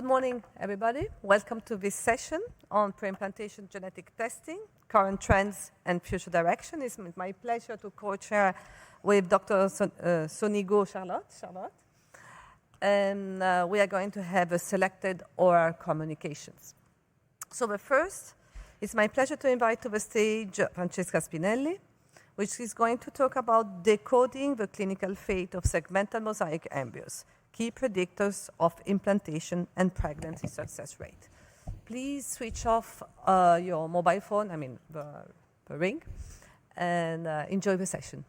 Good morning, everybody. Welcome to this session on pre-implantation genetic testing, current trends and future direction. It's my pleasure to co-chair with Dr. Sonigo Charlotte. And we are going to have a selected oral communications. So the first, it's my pleasure to invite to the stage Francesca Spinelli, which is going to talk about decoding the clinical fate of segmental mosaic embryos, key predictors of implantation and pregnancy success rate. Please switch off your mobile phone, the ring, and enjoy the session.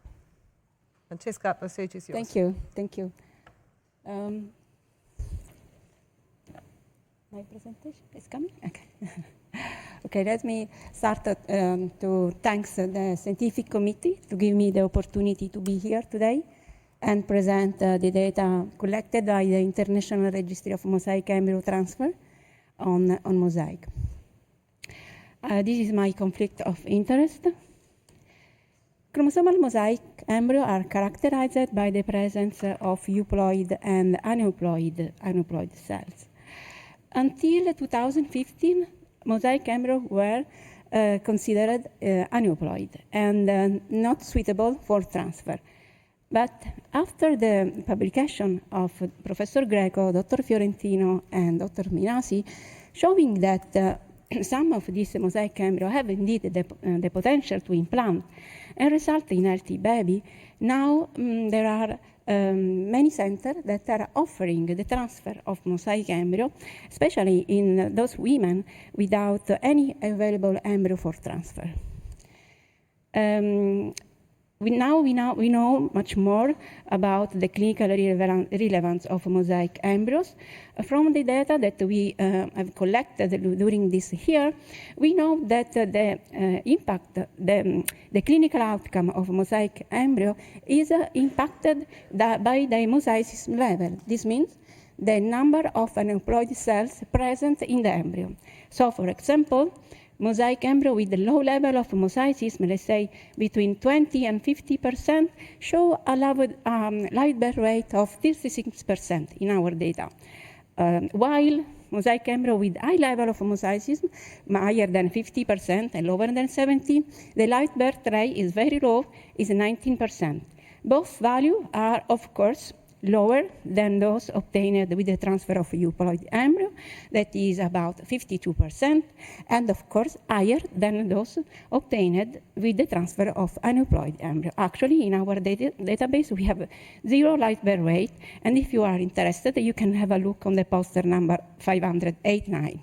Francesca, the stage is yours. Thank you. My presentation is coming? Okay. Okay, let me start to thank the scientific committee to give me the opportunity to be here today and present the data collected by the International Registry of Mosaic Embryo Transfer on mosaic. This is my conflict of interest. Chromosomal mosaic embryo are characterized by the presence of euploid and aneuploid cells. Until 2015, mosaic embryos were considered aneuploid and not suitable for transfer. But after the publication of Professor Greco, Dr. Fiorentino, and Dr. Minasi, showing that some of these mosaic embryos have indeed the potential to implant and result in healthy baby, now there are many centers that are offering the transfer of mosaic embryo, especially in those women without any available embryo for transfer. We know much more about the clinical relevance of mosaic embryos. From the data that we have collected during this year, we know that the impact, the clinical outcome of mosaic embryo is impacted by the mosaicism level. This means the number of aneuploid cells present in the embryo. So, for example, mosaic embryo with a low level of mosaicism, let's say between 20 and 50%, show a live birth rate of 36% in our data. While mosaic embryo with high level of mosaicism, higher than 50% and lower than 17, the live birth rate is very low, is 19%. Both values are, of course, lower than those obtained with the transfer of euploid embryo, that is about 52%, and of course higher than those obtained with the transfer of aneuploid embryo. Actually, in our database, we have 0 live birth rate, and if you are interested, you can have a look on the poster number 589.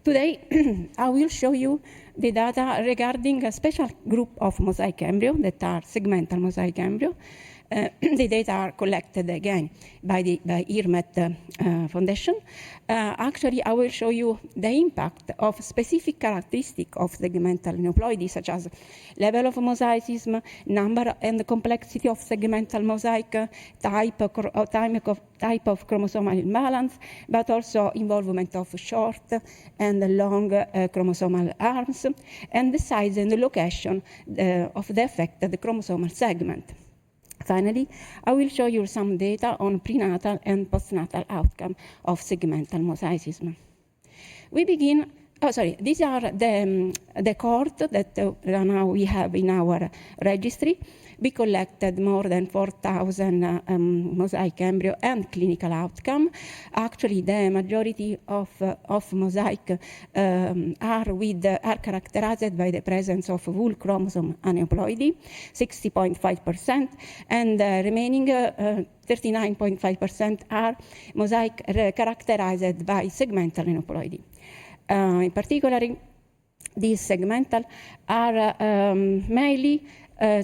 Today, I will show you the data regarding a special group of mosaic embryo that are segmental mosaic embryo. The data are collected again by IRMET Foundation. Actually, I will show you the impact of specific characteristics of segmental aneuploidy, such as level of mosaicism, number and complexity of segmental mosaic, type of chromosomal imbalance, but also involvement of short and long chromosomal arms, and the size and the location of the affected chromosomal segment. Finally, I will show you some data on prenatal and postnatal outcome of segmental mosaicism. We begin, these are the cohort that now we have in our registry. We collected more than 4,000 mosaic embryo and clinical outcome. Actually, the majority of mosaic are characterized by the presence of full chromosome aneuploidy, 60.5%, and the remaining 39.5% are mosaic characterized by segmental aneuploidy. In particular, these segmental are mainly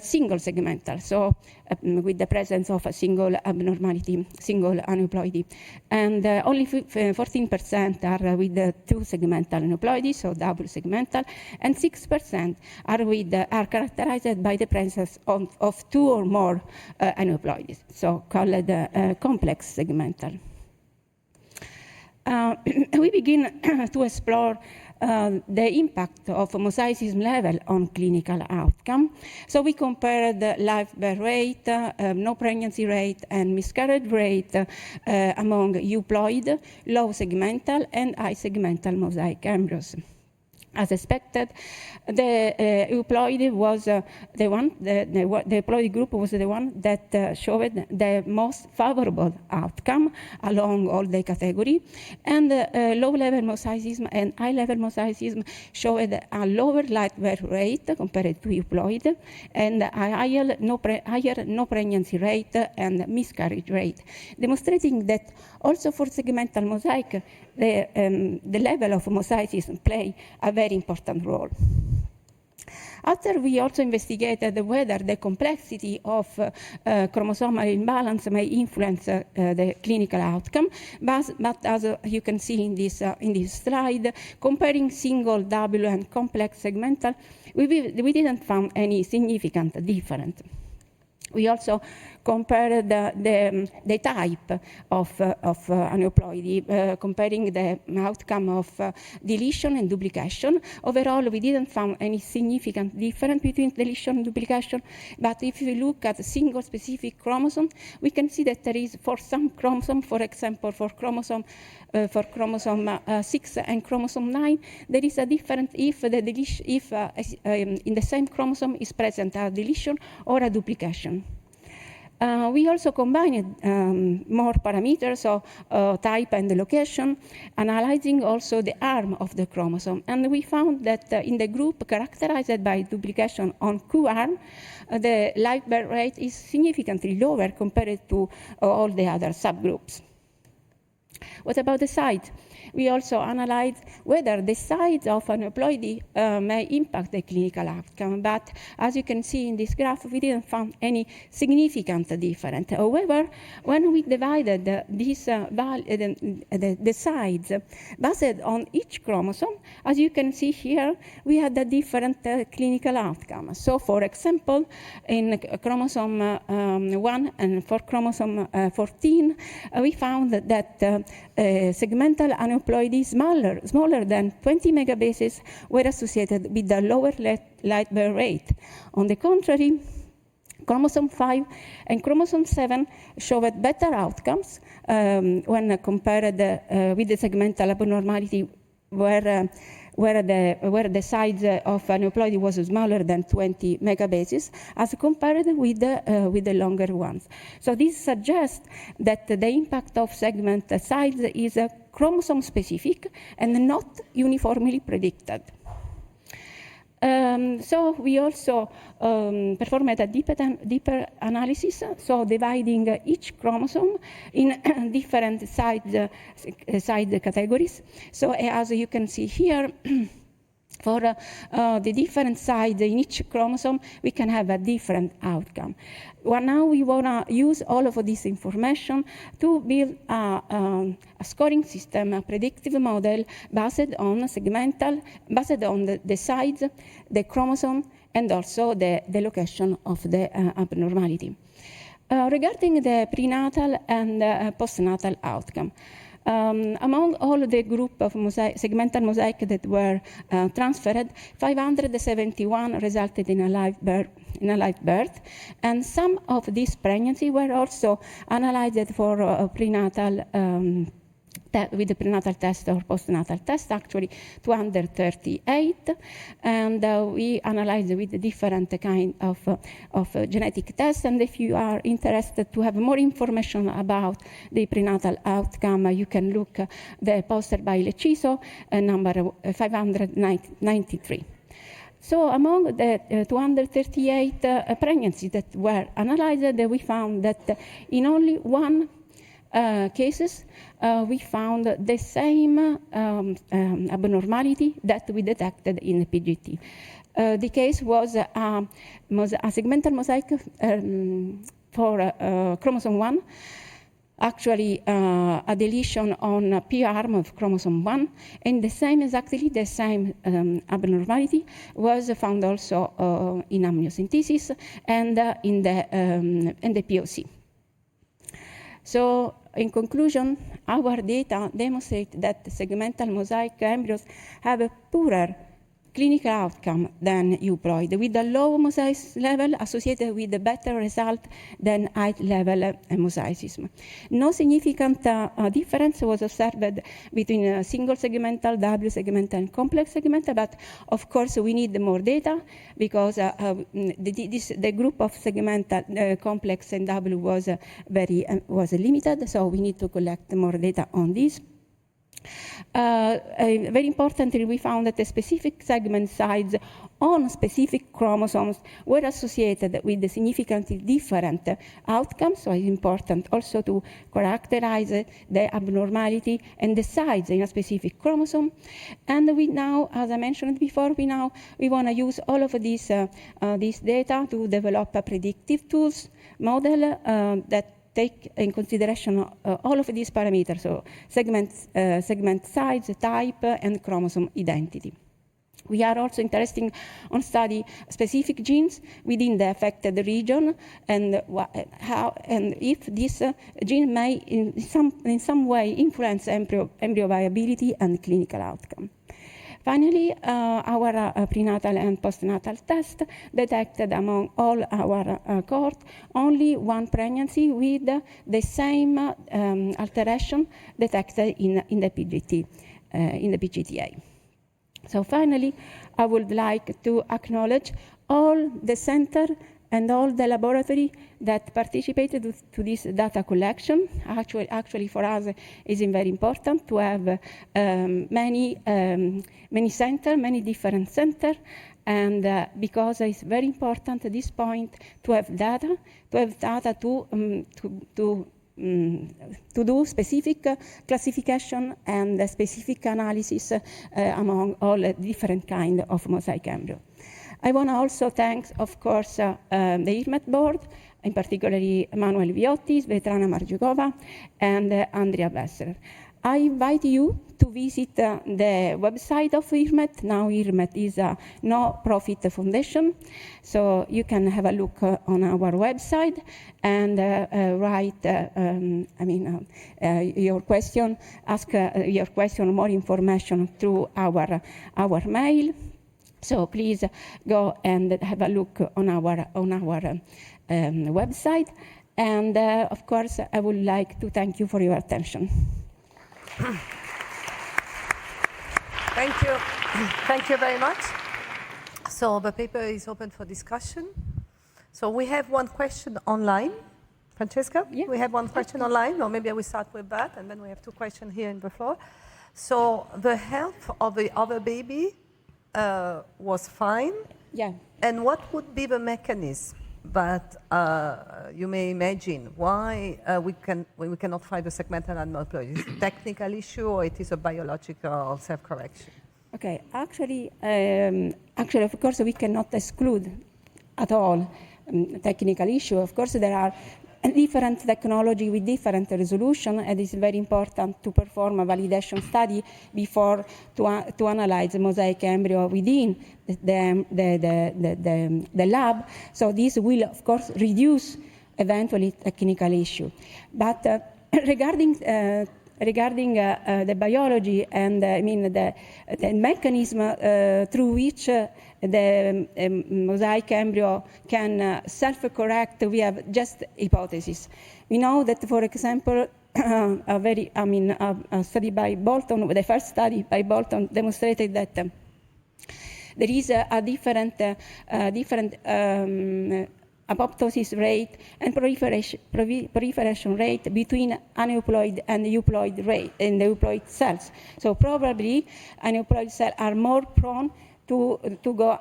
single segmental, so with the presence of a single abnormality, single aneuploidy. And only 14% are with the 2 segmental aneuploidy, so double segmental, and 6% are characterized by the presence of 2 or more aneuploidies, so called complex segmental. we begin to explore the impact of mosaicism level on clinical outcome. So we compared the live birth rate, no pregnancy rate, and miscarriage rate among euploid, low segmental, and high segmental mosaic embryos. As expected, the euploid was the euploid group was the one that showed the most favorable outcome along all the category, and low-level mosaicism and high-level mosaicism showed a lower live birth rate compared to euploid, and a higher no pregnancy rate and miscarriage rate, demonstrating that also for segmental mosaic, the level of mosaicism play a very important role. After we also investigated whether the complexity of chromosomal imbalance may influence the clinical outcome, but as you can see in this slide, comparing single, double, and complex segmental, we didn't find any significant difference. We also compared the type of aneuploidy, comparing the outcome of deletion and duplication. Overall, we didn't find any significant difference between deletion and duplication, but if we look at a single specific chromosome, we can see that there is, for some chromosome, for example, for chromosome 6 and chromosome 9, there is a difference if in the same chromosome is present a deletion or a duplication. We also combined more parameters, so type and the location, analyzing also the arm of the chromosome. And we found that in the group characterized by duplication on Q arm, the live birth rate is significantly lower compared to all the other subgroups. What about the size? We also analyzed whether the size of aneuploidy may impact the clinical outcome, but as you can see in this graph, we didn't find any significant difference. However, when we divided the size based on each chromosome, as you can see here, we had a different clinical outcome. So, for example, in chromosome 1 and for chromosome 14, we found that segmental aneuploidy smaller than 20 megabases were associated with a lower live birth rate. On the contrary, chromosome 5 and chromosome 7 showed better outcomes when compared with the segmental abnormality where the size of aneuploidy was smaller than 20 megabases as compared with the longer ones. So this suggests that the impact of segment size is chromosome specific and not uniformly predicted. So we also performed a deeper analysis, so dividing each chromosome in different size categories. So as you can see here, for the different sides in each chromosome, we can have a different outcome. Well, now we want to use all of this information to build a scoring system, a predictive model based on based on the size, the chromosome, and also the location of the abnormality. Regarding the prenatal and postnatal outcome, among all the group of segmental mosaic that were transferred, 571 resulted in a live birth, and some of these pregnancies were also analyzed for prenatal with the prenatal test or postnatal test, actually 238, and we analyzed with different kind of genetic tests. And if you are interested to have more information about the prenatal outcome, you can look the poster by Leciso, number 593. So among the 238 pregnancies that were analyzed, we found that in only one cases, we found the same abnormality that we detected in the PGT. The case was a segmental mosaic for chromosome 1, actually a deletion on P arm of chromosome 1, and exactly the same abnormality was found also in amniocentesis and in the POC. So in conclusion, our data demonstrate that segmental mosaic embryos have a poorer clinical outcome than euploid, with a low mosaic level associated with a better result than high-level mosaicism. No significant difference was observed between single segmental, double segmental, and complex segmental, but of course we need more data because the group of segmental, complex, and double was limited, so we need to collect more data on this. Very importantly, we found that the specific segment size on specific chromosomes were associated with the significantly different outcomes, so it's important also to characterize the abnormality and the size in a specific chromosome. And we now, as I mentioned before, we want to use all of this data to develop a predictive tools model that take in consideration all of these parameters, so segment size, type, and chromosome identity. We are also interested in study specific genes within the affected region and how and if this gene may in some way influence embryo viability and clinical outcome. Finally, our prenatal and postnatal test detected among all our cohort only one pregnancy with the same alteration detected in the PGTA. So finally, I would like to acknowledge all the center and all the laboratory that participated to this data collection. Actually for us, it's very important to have many centers, many different centers, and because it's very important at this point to have data to do specific classification and specific analysis among all different kinds of mosaic embryo. I want to also thank, of course, the ESHRE board, in particular Emanuele Viotti, Svetlana Marjukova, and Andrea Besserer. I invite you to visit the website of ESHRE. Now ESHRE is a no-profit foundation, so you can have a look on our website and write your question, ask your question, more information through our mail. So please go and have a look on our website. And of course, I would like to thank you for your attention. Thank you. Thank you very much. So the paper is open for discussion. So we have one question online. Francesca, yeah. We have one question online, or maybe I will start with that, and then we have two questions here in the floor. So the health of the other baby was fine. Yeah. And what would be the mechanism that you may imagine why we cannot find the segmental aneuploid? Is it a technical issue or it is a biological self-correction? Okay, actually, of course, we cannot exclude at all technical issue. Of course, there are different technology with different resolution, and it's very important to perform a validation study before to analyze the mosaic embryo within the lab. So this will, of course, reduce eventually technical issue. But regarding the biology and the mechanism through which the mosaic embryo can self-correct, we have just hypotheses. We know that, for example, a study by Bolton, the first study by Bolton demonstrated that there is a different apoptosis rate and proliferation rate between aneuploid and euploid rate in the euploid cells. So probably aneuploid cells are more prone to go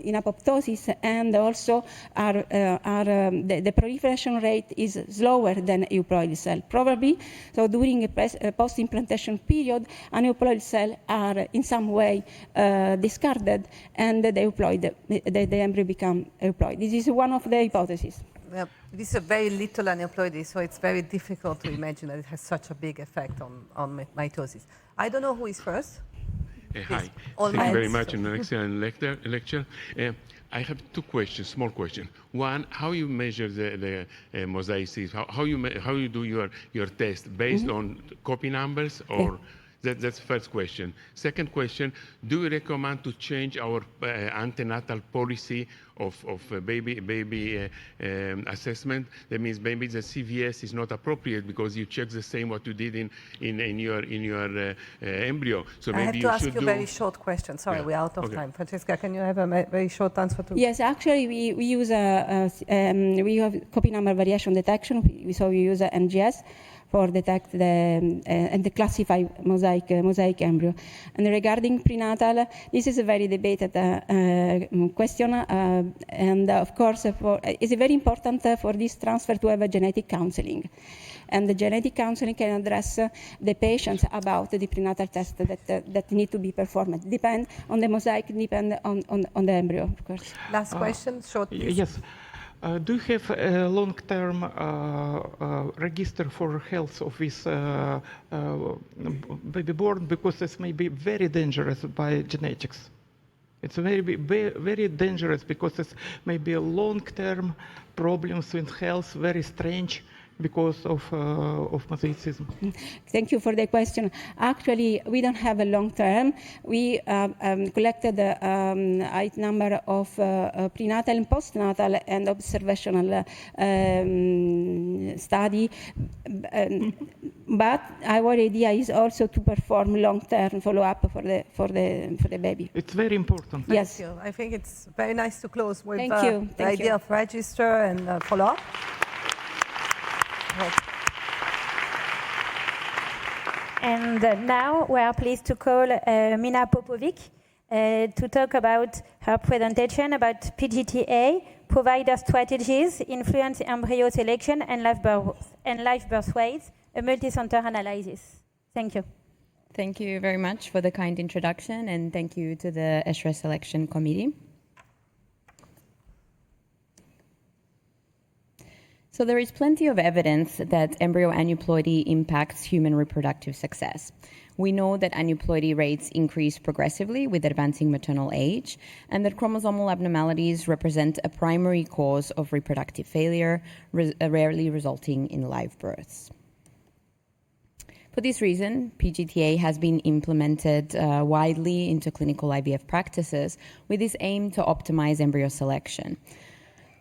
in apoptosis, and also the proliferation rate is slower than euploid cell. Probably, so during a post-implantation period, aneuploid cells are in some way discarded, and the embryo become euploid. This is one of the hypotheses. Well, this is a very little aneuploidy, so it's very difficult to imagine that it has such a big effect on mitosis. I don't know who is first. Hi. Thank you very much, an excellent lecture. I have two questions, small questions. One, how you measure the mosaicism? How you do your test based on copy numbers, or that's the first question. Second question, do you recommend to change our antenatal policy of baby assessment? That means maybe the CVS is not appropriate because you check the same what you did in your embryo. So maybe I have to ask you a very short question. Sorry, we're out of time. Francesca, can you have a very short answer to? Yes, actually, we use we have copy number variation detection. So we use NGS for detect and classify mosaic embryo. And regarding prenatal, this is a very debated question, and of course, it's very important for this transfer to have a genetic counseling. And the genetic counseling can address the patients about the prenatal test that need to be performed. Depend on the mosaic, depend on the embryo, of course. Last question, short, please. Yes. Do you have a long-term register for health of this baby born? Because this may be very dangerous by genetics. It's very dangerous because this may be a long-term problems with health, very strange, because of mosaicism. Thank you for the question. Actually, we don't have a long term. We collected a high number of prenatal and postnatal and observational study. But our idea is also to perform long-term follow-up for the baby. It's very important. Yes. Thank you. I think it's very nice to close with the idea of register and follow-up. And now we are pleased to call Mina Popovic to talk about her presentation about PGTA, provider strategies, influence embryo selection, and live birth weights, a multi-center analysis. Thank you. Thank you very much for the kind introduction, and thank you to the ESHRE Selection Committee. So there is plenty of evidence that embryo aneuploidy impacts human reproductive success. We know that aneuploidy rates increase progressively with advancing maternal age, and that chromosomal abnormalities represent a primary cause of reproductive failure, rarely resulting in live births. For this reason, PGTA has been implemented widely into clinical IVF practices with this aim to optimize embryo selection.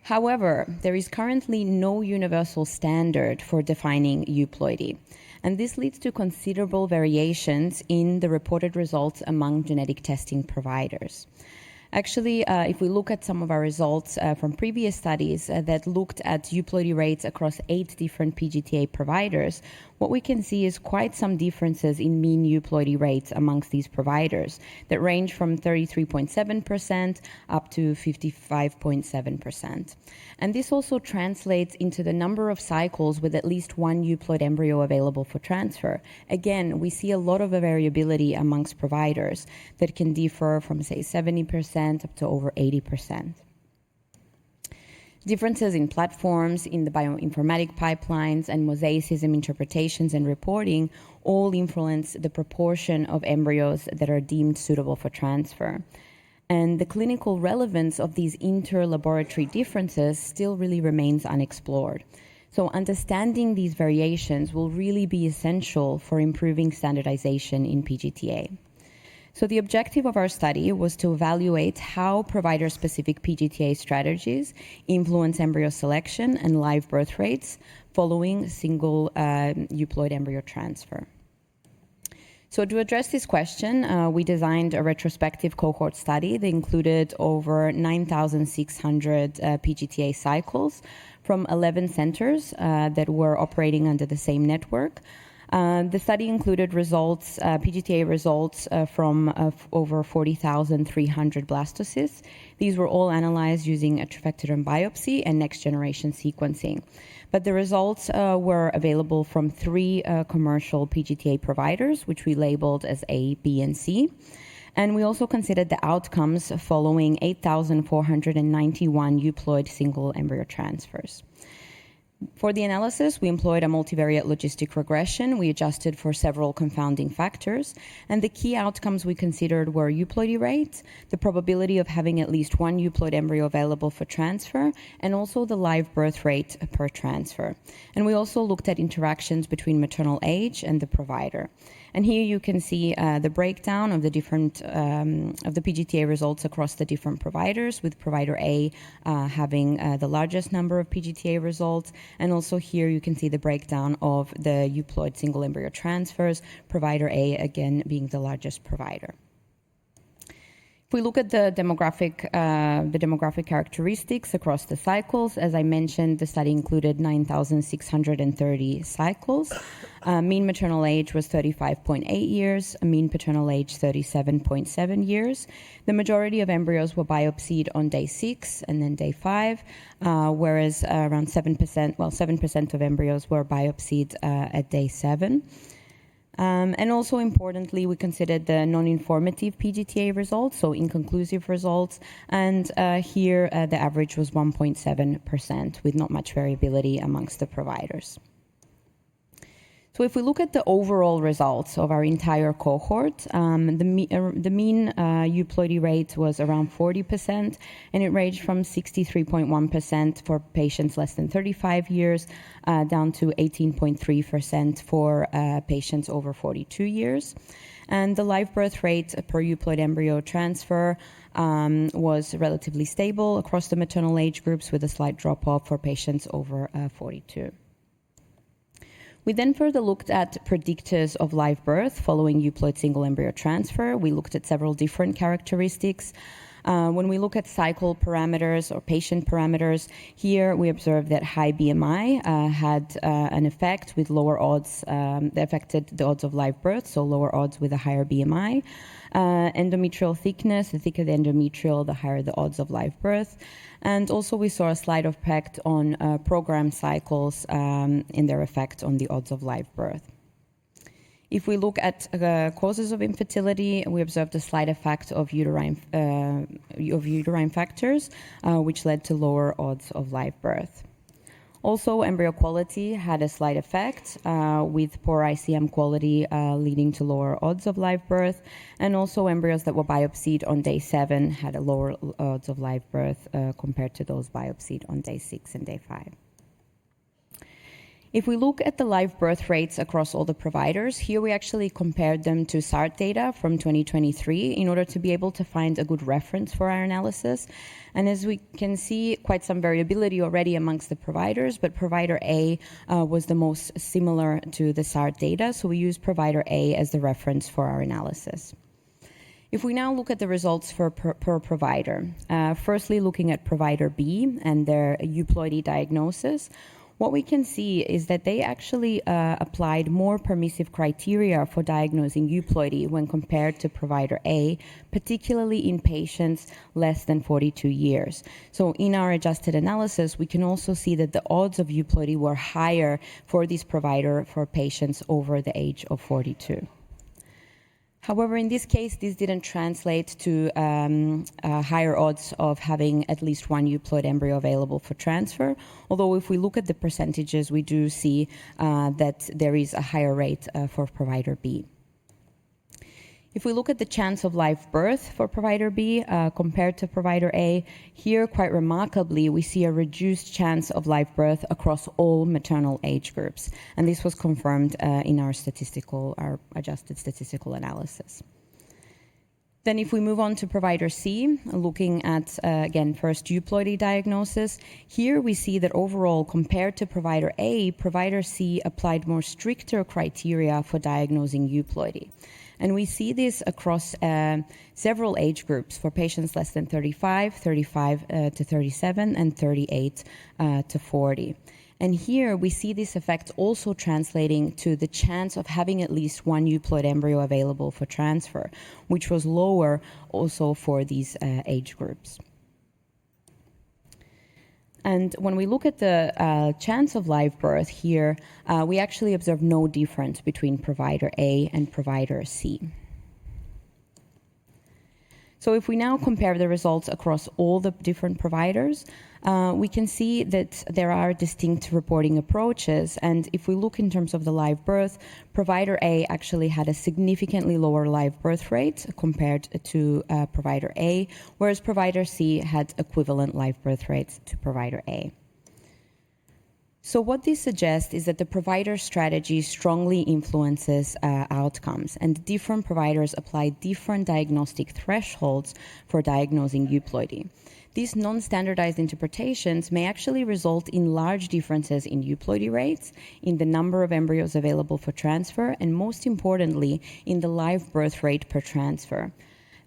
However, there is currently no universal standard for defining euploidy, and this leads to considerable variations in the reported results among genetic testing providers. Actually, if we look at some of our results from previous studies that looked at euploidy rates across 8 different PGTA providers, what we can see is quite some differences in mean euploidy rates amongst these providers that range from 33.7% up to 55.7%. And this also translates into the number of cycles with at least one euploid embryo available for transfer. Again, we see a lot of variability amongst providers that can differ from, say, 70% up to over 80%. Differences in platforms, in the bioinformatic pipelines, and mosaicism interpretations and reporting all influence the proportion of embryos that are deemed suitable for transfer. And the clinical relevance of these inter-laboratory differences still really remains unexplored. So understanding these variations will really be essential for improving standardization in PGTA. So the objective of our study was to evaluate how provider-specific PGTA strategies influence embryo selection and live birth rates following single euploid embryo transfer. So to address this question, we designed a retrospective cohort study that included over 9,600 PGTA cycles from 11 centers that were operating under the same network. The study included results, PGTA results from over 40,300 blastocysts. These were all analyzed using a trifectoderm biopsy and next-generation sequencing. But the results were available from 3 commercial PGTA providers, which we labeled as A, B, and C. And we also considered the outcomes following 8,491 euploid single embryo transfers. For the analysis, we employed a multivariate logistic regression. We adjusted for several confounding factors, and the key outcomes we considered were euploidy rate, the probability of having at least one euploid embryo available for transfer, and also the live birth rate per transfer. And we also looked at interactions between maternal age and the provider. And here you can see the breakdown of the different of the PGTA results across the different providers, with provider A having the largest number of PGTA results. And also here you can see the breakdown of the euploid single embryo transfers, provider A again being the largest provider. If we look at the demographic characteristics across the cycles, as I mentioned, the study included 9,630 cycles. Mean maternal age was 35.8 years, mean paternal age 37.7 years. The majority of embryos were biopsied on day 6 and then day 5, whereas around 7% of embryos were biopsied at day 7. And also importantly, we considered the non-informative PGTA results, so inconclusive results, and here the average was 1.7%, with not much variability amongst the providers. So if we look at the overall results of our entire cohort, the mean euploidy rate was around 40%, and it ranged from 63.1% for patients less than 35 years down to 18.3% for patients over 42 years. And the live birth rate per euploid embryo transfer was relatively stable across the maternal age groups, with a slight drop-off for patients over 42. We then further looked at predictors of live birth following euploid single embryo transfer. We looked at several different characteristics. When we look at cycle parameters or patient parameters, here we observed that high BMI had an effect with lower odds, that affected the odds of live birth, so lower odds with a higher BMI. Endometrial thickness, the thicker the endometrial, the higher the odds of live birth. And also we saw a slight effect on program cycles in their effect on the odds of live birth. If we look at causes of infertility, we observed a slight effect of uterine factors, which led to lower odds of live birth. Also, embryo quality had a slight effect, with poor ICM quality leading to lower odds of live birth, and also embryos that were biopsied on day 7 had a lower odds of live birth compared to those biopsied on day 6 and day 5. If we look at the live birth rates across all the providers, here we actually compared them to SART data from 2023 in order to be able to find a good reference for our analysis. And as we can see, quite some variability already amongst the providers, but provider A was the most similar to the SART data, so we used provider A as the reference for our analysis. If we now look at the results for per provider, firstly looking at provider B and their euploidy diagnosis, what we can see is that they actually applied more permissive criteria for diagnosing euploidy when compared to provider A, particularly in patients less than 42 years. So in our adjusted analysis, we can also see that the odds of euploidy were higher for this provider for patients over the age of 42. However, in this case, this didn't translate to higher odds of having at least one euploid embryo available for transfer, although if we look at the percentages, we do see that there is a higher rate for provider B. If we look at the chance of live birth for provider B compared to provider A, here, quite remarkably, we see a reduced chance of live birth across all maternal age groups. And this was confirmed in our adjusted statistical analysis. Then if we move on to provider C, looking at, again, first euploidy diagnosis, here we see that overall, compared to provider A, provider C applied more stricter criteria for diagnosing euploidy. And we see this across several age groups for patients less than 35, 35 to 37, and 38 to 40. And here we see this effect also translating to the chance of having at least one euploid embryo available for transfer, which was lower also for these age groups. And when we look at the chance of live birth here, we actually observe no difference between provider A and provider C. So if we now compare the results across all the different providers, we can see that there are distinct reporting approaches. And if we look in terms of the live birth, provider A actually had a significantly lower live birth rate compared to provider A, whereas provider C had equivalent live birth rates to provider A. So what this suggests is that the provider strategy strongly influences outcomes, and different providers apply different diagnostic thresholds for diagnosing euploidy. These non-standardized interpretations may actually result in large differences in euploidy rates, in the number of embryos available for transfer, and most importantly, in the live birth rate per transfer.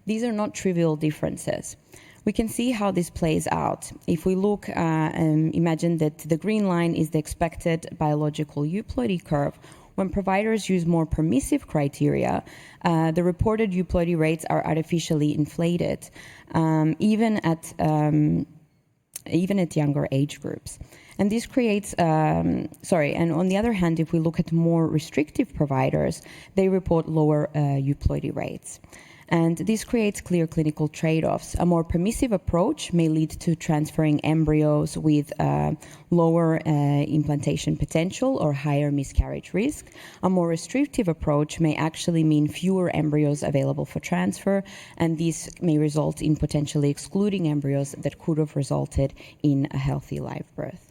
These are not trivial differences. We can see how this plays out. If we look and imagine that the green line is the expected biological euploidy curve, when providers use more permissive criteria, the reported euploidy rates are artificially inflated, even at younger age groups. And this creates, and on the other hand, if we look at more restrictive providers, they report lower euploidy rates. And this creates clear clinical trade-offs. A more permissive approach may lead to transferring embryos with lower implantation potential or higher miscarriage risk. A more restrictive approach may actually mean fewer embryos available for transfer, and this may result in potentially excluding embryos that could have resulted in a healthy live birth.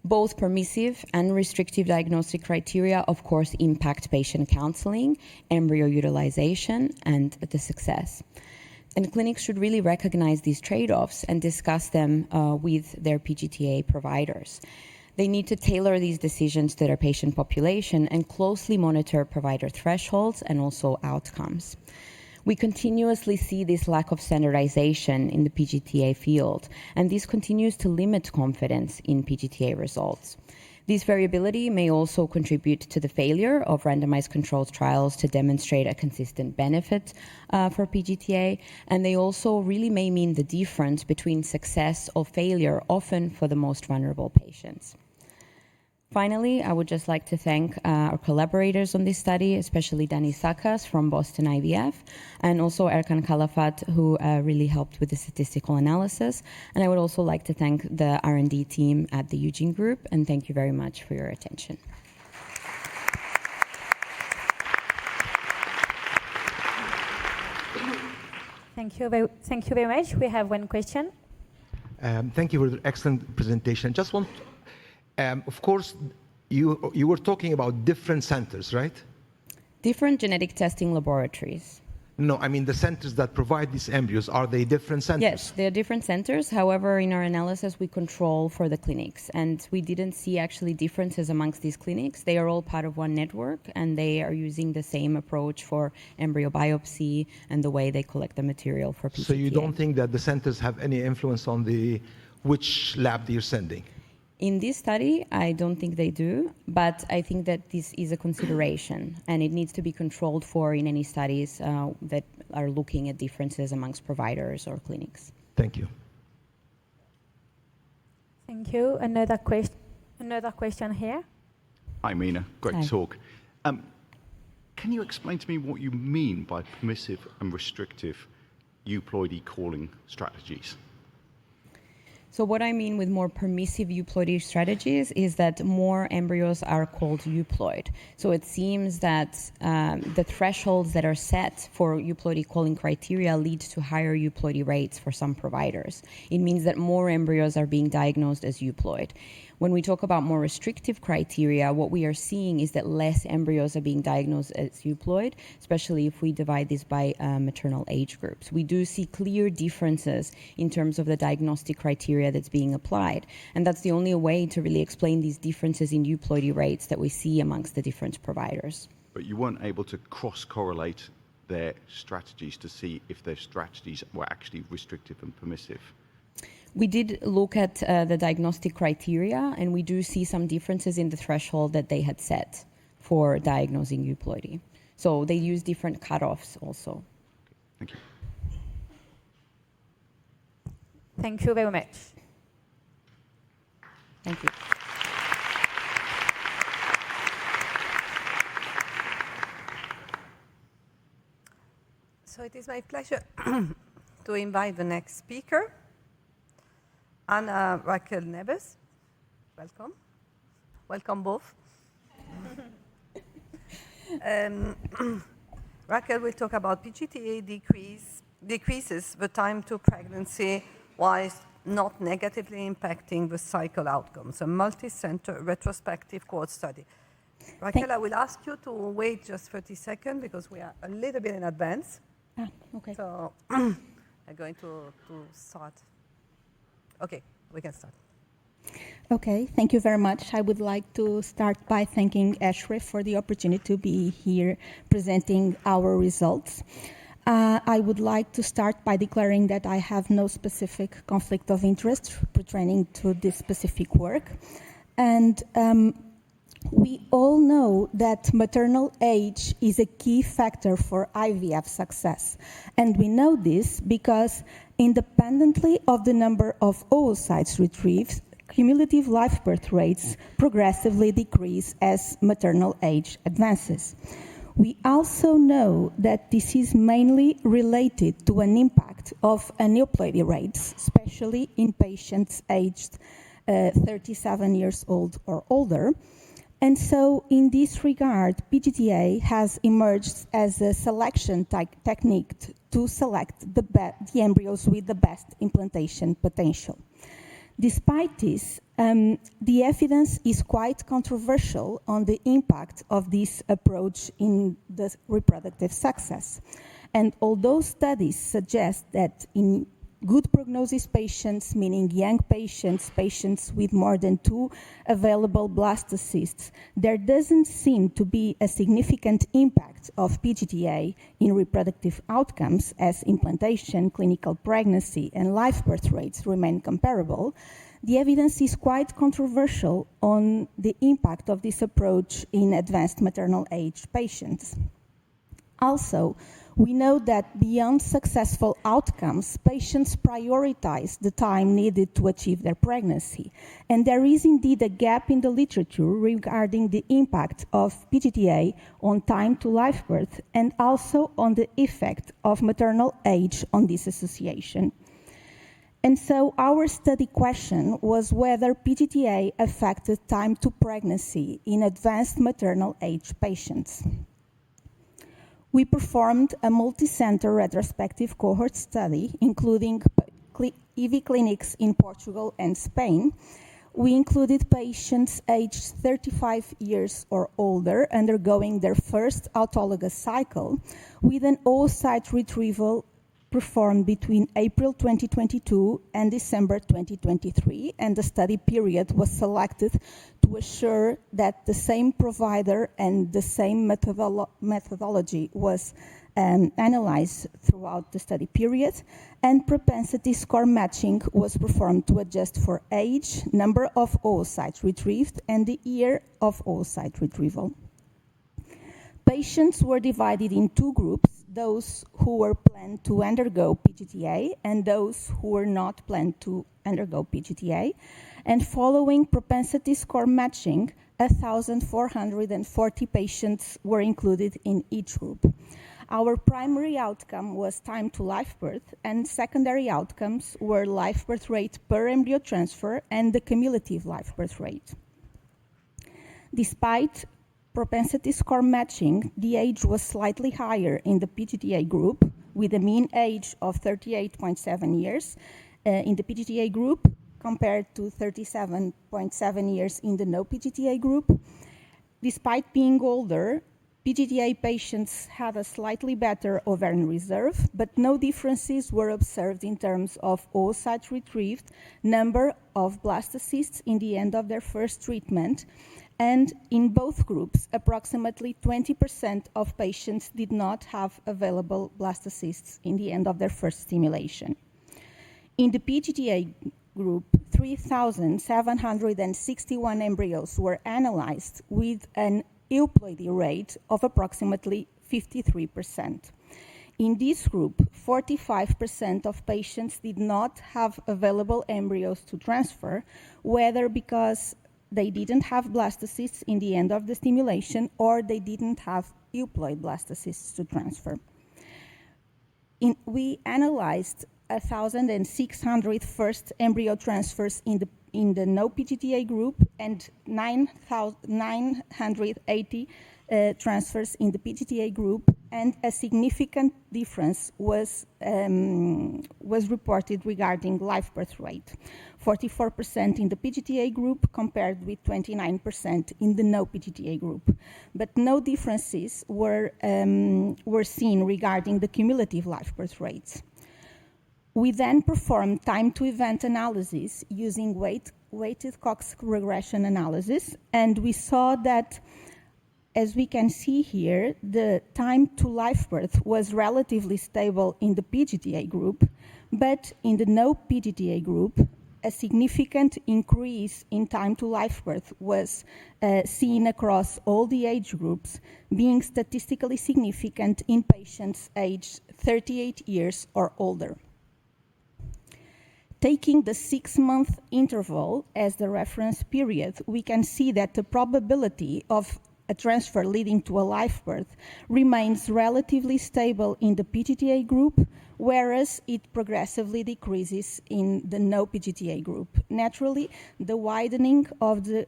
Both permissive and restrictive diagnostic criteria, of course, impact patient counseling, embryo utilization, and the success. And clinics should really recognize these trade-offs and discuss them with their PGTA providers. They need to tailor these decisions to their patient population and closely monitor provider thresholds and also outcomes. We continuously see this lack of standardization in the PGTA field, and this continues to limit confidence in PGTA results. This variability may also contribute to the failure of randomized controlled trials to demonstrate a consistent benefit for PGTA, and they also really may mean the difference between success or failure, often for the most vulnerable patients. Finally, I would just like to thank our collaborators on this study, especially Dani Sakas from Boston IVF, and also Erkan Kalafat, who really helped with the statistical analysis. And I would also like to thank the R&D team at the Eugene Group, and thank you very much for your attention. Thank you very much. We have one question. Thank you for the excellent presentation. Just want, of course, you were talking about different centers, right? Different genetic testing laboratories. No, I mean the centers that provide these embryos, are they different centers? Yes, they are different centers. However, in our analysis, we control for the clinics, and we didn't see actually differences amongst these clinics. They are all part of one network, and they are using the same approach for embryo biopsy and the way they collect the material for PGTA. So you don't think that the centers have any influence on which lab you're sending? In this study, I don't think they do, but I think that this is a consideration, and it needs to be controlled for in any studies that are looking at differences amongst providers or clinics. Thank you. Thank you. Another question here. Hi, Mina. Great Hi. talk. Can you explain to me what you mean by permissive and restrictive euploidy calling strategies? So what I mean with more permissive euploidy strategies is that more embryos are called euploid. So it seems that the thresholds that are set for euploidy calling criteria lead to higher euploidy rates for some providers. It means that more embryos are being diagnosed as euploid. When we talk about more restrictive criteria, what we are seeing is that less embryos are being diagnosed as euploid, especially if we divide this by maternal age groups. We do see clear differences in terms of the diagnostic criteria that's being applied. And that's the only way to really explain these differences in euploidy rates that we see amongst the different providers. But you weren't able to cross-correlate their strategies to see if their strategies were actually restrictive and permissive. We did look at the diagnostic criteria, and we do see some differences in the threshold that they had set for diagnosing euploidy. So they use different cutoffs also. Thank you. Thank you very much. Thank you. So it is my pleasure to invite the next speaker, Anna Raquel Neves. Welcome. Welcome both. Raquel will talk about PGTA decreases the time to pregnancy while not negatively impacting the cycle outcomes, a multi-center retrospective cohort study. Raquel, I will ask you to wait just 30 seconds because we are a little bit in advance. Okay. So I'm going to start. Okay, we can start. Okay, thank you very much. I would like to start by thanking ESHRE for the opportunity to be here presenting our results. I would like to start by declaring that I have no specific conflict of interest pertaining to this specific work. And we all know that maternal age is a key factor for IVF success. And we know this because independently of the number of oocytes retrieved, cumulative live birth rates progressively decrease as maternal age advances. We also know that this is mainly related to an impact of aneuploidy rates, especially in patients aged 37 years old or older. And so in this regard, PGTA has emerged as a selection technique to select the embryos with the best implantation potential. Despite this, the evidence is quite controversial on the impact of this approach in the reproductive success. And although studies suggest that in good prognosis patients, meaning young patients, patients with more than 2 available blastocysts, there doesn't seem to be a significant impact of PGTA in reproductive outcomes as implantation, clinical pregnancy, and live birth rates remain comparable. The evidence is quite controversial on the impact of this approach in advanced maternal age patients. Also, we know that beyond successful outcomes, patients prioritize the time needed to achieve their pregnancy. And there is indeed a gap in the literature regarding the impact of PGTA on time to live birth and also on the effect of maternal age on this association. And so our study question was whether PGTA affected time to pregnancy in advanced maternal age patients. We performed a multi-center retrospective cohort study, including EV clinics in Portugal and Spain. We included patients aged 35 years or older undergoing their first autologous cycle with an oocyte retrieval performed between April 2022 and December 2023, and the study period was selected to assure that the same provider and the same methodology was analyzed throughout the study period, and propensity score matching was performed to adjust for age, number of oocytes retrieved, and the year of oocyte retrieval. Patients were divided in 2 groups, those who were planned to undergo PGTA and those who were not planned to undergo PGTA. And following propensity score matching, 1,440 patients were included in each group. Our primary outcome was time to live birth, and secondary outcomes were live birth rate per embryo transfer and the cumulative live birth rate. Despite propensity score matching, the age was slightly higher in the PGTA group, with a mean age of 38.7 years in the PGTA group, compared to 37.7 years in the no PGTA group. Despite being older, PGTA patients had a slightly better ovarian reserve, but no differences were observed in terms of oocytes retrieved, number of blastocysts in the end of their first treatment, and in both groups, approximately 20% of patients did not have available blastocysts in the end of their first stimulation. In the PGTA group, 3,761 embryos were analyzed with an euploidy rate of approximately 53%. In this group, 45% of patients did not have available embryos to transfer, whether because they didn't have blastocysts in the end of the stimulation or they didn't have euploid blastocysts to transfer. we analyzed 1,600 first embryo transfers in the no PGTA group and 980 transfers in the PGTA group, and a significant difference was reported regarding live birth rate, 44% in the PGTA group compared with 29% in the no PGTA group. But no differences were seen regarding the cumulative live birth rates. We then performed time to event analysis using weighted Cox regression analysis, and we saw that, as we can see here, the time to live birth was relatively stable in the PGTA group, but in the no PGTA group, a significant increase in time to live birth was seen across all the age groups, being statistically significant in patients aged 38 years or older. Taking the 6-month interval as the reference period, we can see that the probability of a transfer leading to a live birth remains relatively stable in the PGTA group, whereas it progressively decreases in the no PGTA group. Naturally, the widening of the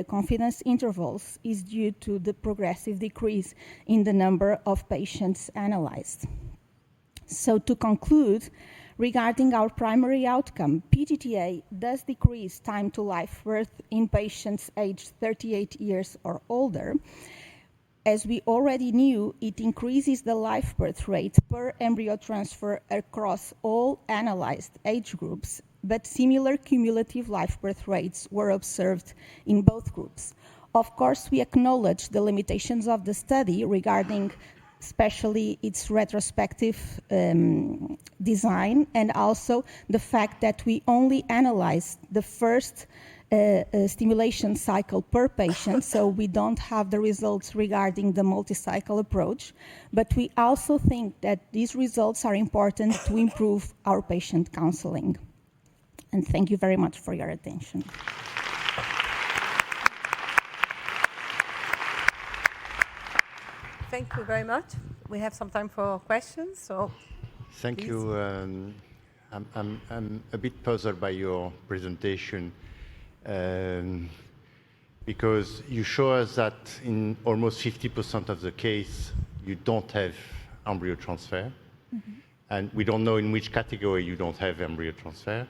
confidence intervals is due to the progressive decrease in the number of patients analyzed. So to conclude, regarding our primary outcome, PGTA does decrease time to live birth in patients aged 38 years or older. As we already knew, it increases the live birth rate per embryo transfer across all analyzed age groups, but similar cumulative live birth rates were observed in both groups. Of course, we acknowledge the limitations of the study regarding especially its retrospective design, and also the fact that we only analyzed the first stimulation cycle per patient, so we don't have the results regarding the multi-cycle approach. But we also think that these results are important to improve our patient counseling. And thank you very much for your attention. Thank you very much. We have some time for questions, so Thank you. I'm a bit puzzled by your presentation because you show us that in almost 50% of the case, you don't have embryo transfer. And we don't know in which category you don't have embryo transfer.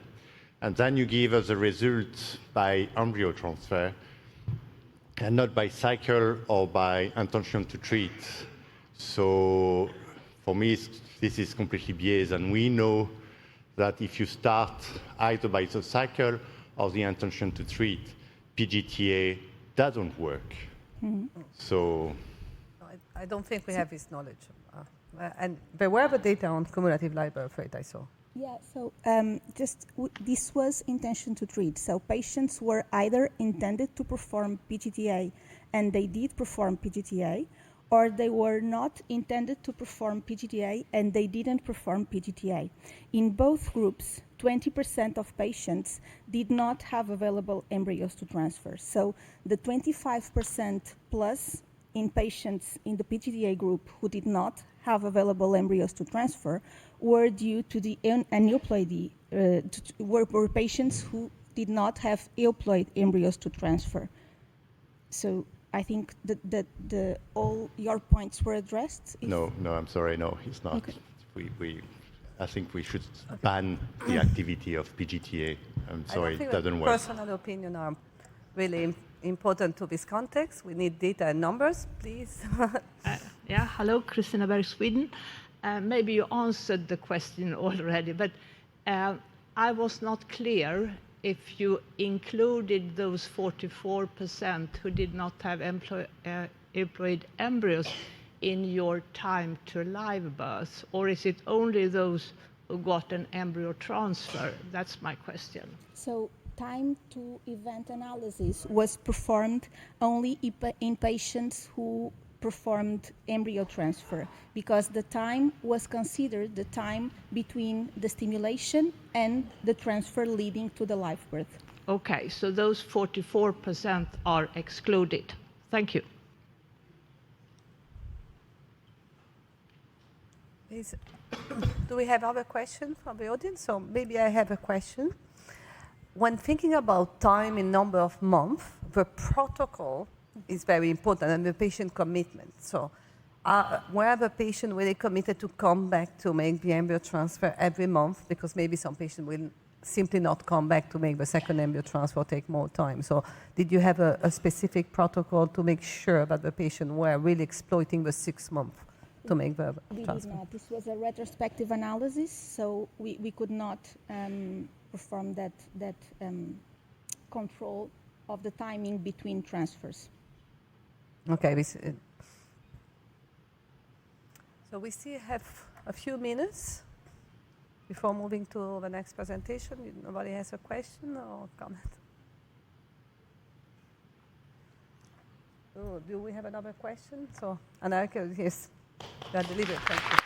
And then you give us the results by embryo transfer, and not by cycle or by intention to treat. So for me, this is completely biased, and we know that if you start either by the cycle or the intention to treat, PGTA doesn't work. So I don't think we have this knowledge. And there were the data on cumulative live birth rate I saw. Yeah, so this was intention to treat. So patients were either intended to perform PGTA and they did perform PGTA, or they were not intended to perform PGTA and they didn't perform PGTA. In both groups, 20% of patients did not have available embryos to transfer. So the 25% plus in patients in the PGTA group who did not have available embryos to transfer were due to the aneuploidy, were patients who did not have euploid embryos to transfer. So I think that all your points were addressed. no, I'm sorry, no, it's not. Okay. I think we should ban the activity of PGTA. I'm sorry, it doesn't work. Personal opinion are really important to this context. We need data and numbers, please. Yeah, hello, Christina Berg, Sweden. Maybe you answered the question already, but I was not clear if you included those 44% who did not have employed embryos in your time to live birth, or is it only those who got an embryo transfer? That's my question. So time to event analysis was performed only in patients who performed embryo transfer, because the time was considered the time between the stimulation and the transfer leading to the live birth. Okay, so those 44% are excluded. Thank you. Do we have other questions from the audience? So maybe I have a question. When thinking about time in number of months, the protocol is very important and the patient commitment. So where the patient really committed to come back to make the embryo transfer every month, because maybe some patient will simply not come back to make the second embryo transfer, take more time. So did you have a specific protocol to make sure that the patient were really exploiting the 6 months to make the transfer? We did not. This was a retrospective analysis, so we could not perform that control of the timing between transfers. Okay. So we still have a few minutes before moving to the next presentation. Nobody has a question or comment? Oh, do we have another question? So, Anarka, yes, that delivered. Thank you.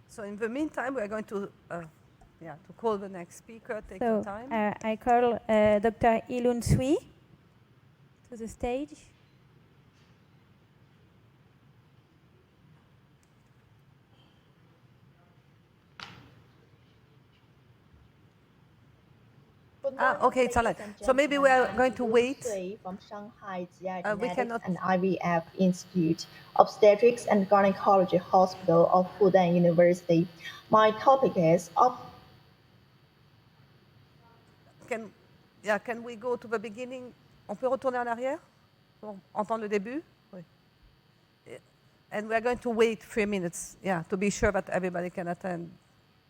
So in the meantime, we are going to call the next speaker. Take your time. I call Dr. Ilun Sui to the stage. Okay, it's all right. So maybe we are going to wait. From Shanghai GI We Genetics cannot. and IVF Institute, Obstetrics and Gynecology Hospital of Fudan University. My topic is Can we go to the beginning? On peut retourner en arrière pour entendre le début? Oui. And we are going to wait 3 minutes, to be sure that everybody can attend.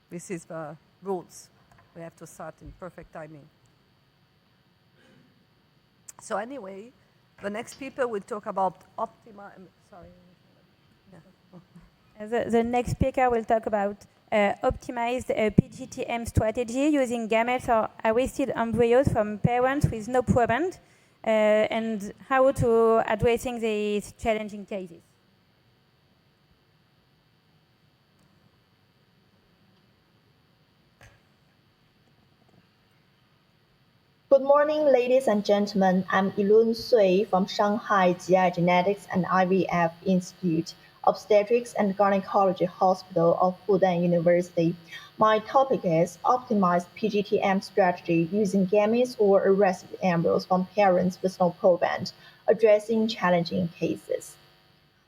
This is the rules. We have to start in perfect timing. So anyway, the next speaker will talk about The next speaker will talk about optimized PGT-M strategy using gametes or arrested embryos from parents with no proband, and how to addressing these challenging cases. Good morning, ladies and gentlemen. I'm Ilun Sui from Shanghai GI Genetics and IVF Institute, Obstetrics and Gynecology Hospital of Fudan University. My topic is optimized PGT-M strategy using gametes or arrested embryos from parents with no proband, addressing challenging cases.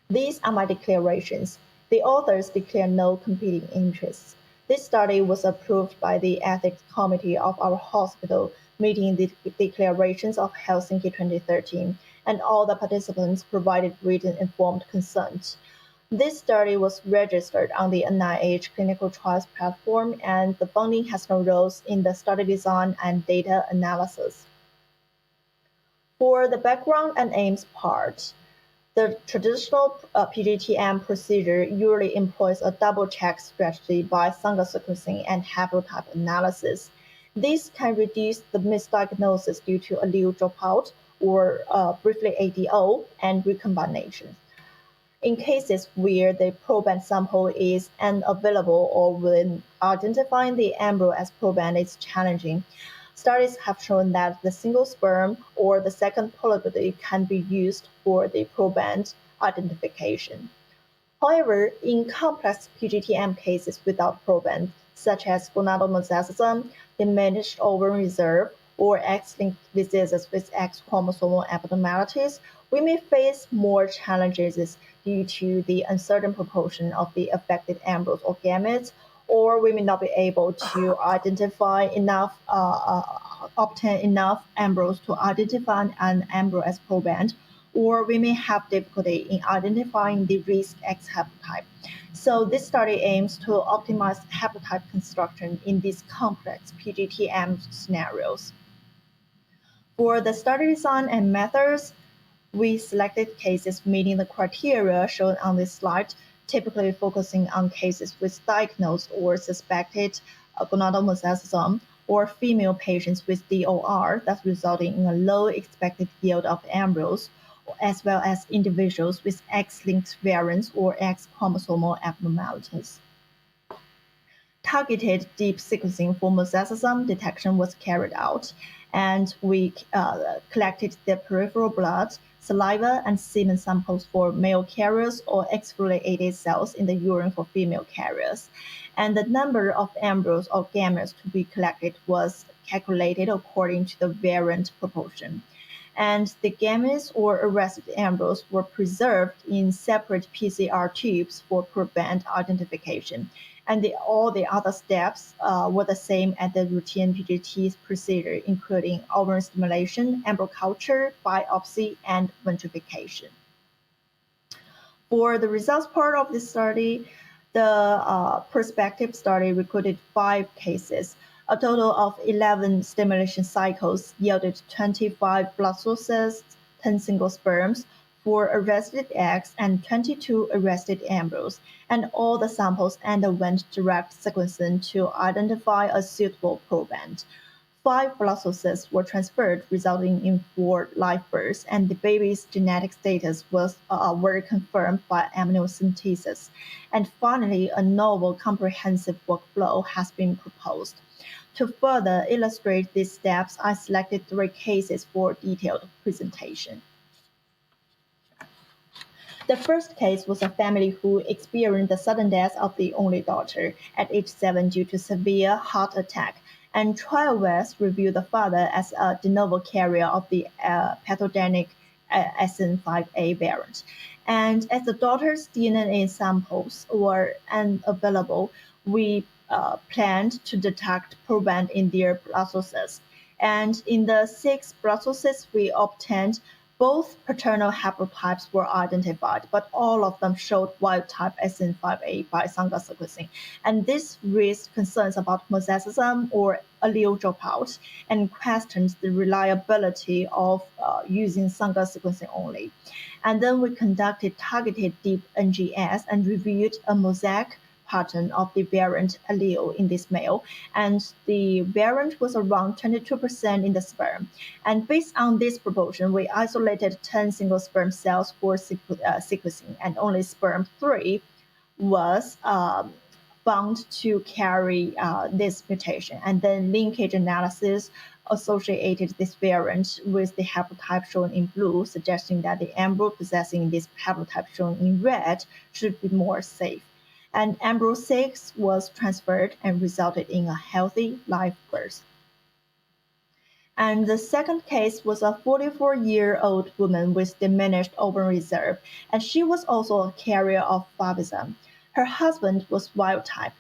These are my declarations. The authors declare no competing interests. This study was approved by the Ethics Committee of our hospital, meeting the declarations of Helsinki 2013, and all the participants provided written informed consent. This study was registered on the NIH Clinical Trials platform, and the funding has no roles in the study design and data analysis. For the background and aims part, the traditional PGT-M procedure usually employs a double-check strategy by single sequencing and haplotype analysis. This can reduce the misdiagnosis due to allele dropout or briefly ADO and recombination. In cases where the proband sample is unavailable or when identifying the embryo as proband is challenging, studies have shown that the single sperm or the second polybody can be used for the proband identification. However, in complex PGT-M cases without proband, such as gonadomosaicism, diminished ovum reserve, or X-linked diseases with X chromosomal abnormalities, we may face more challenges due to the uncertain proportion of the affected embryos or gametes, or we may not be able to identify enough, obtain enough embryos to identify an embryo as proband, or we may have difficulty in identifying the risk X haplotype. So this study aims to optimize haplotype construction in these complex PGT-M scenarios. For the study design and methods, we selected cases meeting the criteria shown on this slide, typically focusing on cases with diagnosed or suspected gonadomosaicism or female patients with DOR that's resulting in a low expected yield of embryos, as well as individuals with X-linked variants or X chromosomal abnormalities. targeted deep sequencing for mosaicism detection was carried out, and we collected the peripheral blood, saliva, and semen samples for male carriers or exfoliated cells in the urine for female carriers. And the number of embryos or gametes to be collected was calculated according to the variant proportion. And the gametes or arrested embryos were preserved in separate PCR tubes for proband identification. And all the other steps were the same as the routine PGT procedure, including ovarian stimulation, embryo culture, biopsy, and vitrification. For the results part of this study, the prospective study recruited 5 cases. A total of 11 stimulation cycles yielded 25 blood sources, 10 single sperms, 4 arrested eggs, and 22 arrested embryos, and all the samples underwent direct sequencing to identify a suitable proband. 5 blood sources were transferred, resulting in 4 live births, and the baby's genetic status were confirmed by amniocentesis. And finally, a novel comprehensive workflow has been proposed. To further illustrate these steps, I selected 3 cases for detailed presentation. The first case was a family who experienced the sudden death of the only daughter at age 7 due to severe heart attack, and trial tests revealed the father as a de novo carrier of the pathogenic SN5A variant. And as the daughter's DNA samples were unavailable, we planned to detect proband in their blood sources. And in the 6 blood sources we obtained, both paternal haplotypes were identified, but all of them showed wild-type SN5A by Sanger sequencing. And this raised concerns about mosaicism or allele dropout and questioned the reliability of using Sanger sequencing only. And then we conducted targeted deep NGS and reviewed a mosaic pattern of the variant allele in this male, and the variant was around 22% in the sperm. And based on this proportion, we isolated 10 single sperm cells for sequencing, and only sperm 3 was found to carry this mutation. And then linkage analysis associated this variant with the haplotype shown in blue, suggesting that the embryo possessing this haplotype shown in red should be more safe. And embryo 6 was transferred and resulted in a healthy live birth. And the second case was a 44-year-old woman with diminished ovarian reserve, and she was also a carrier of favism. Her husband was wild type.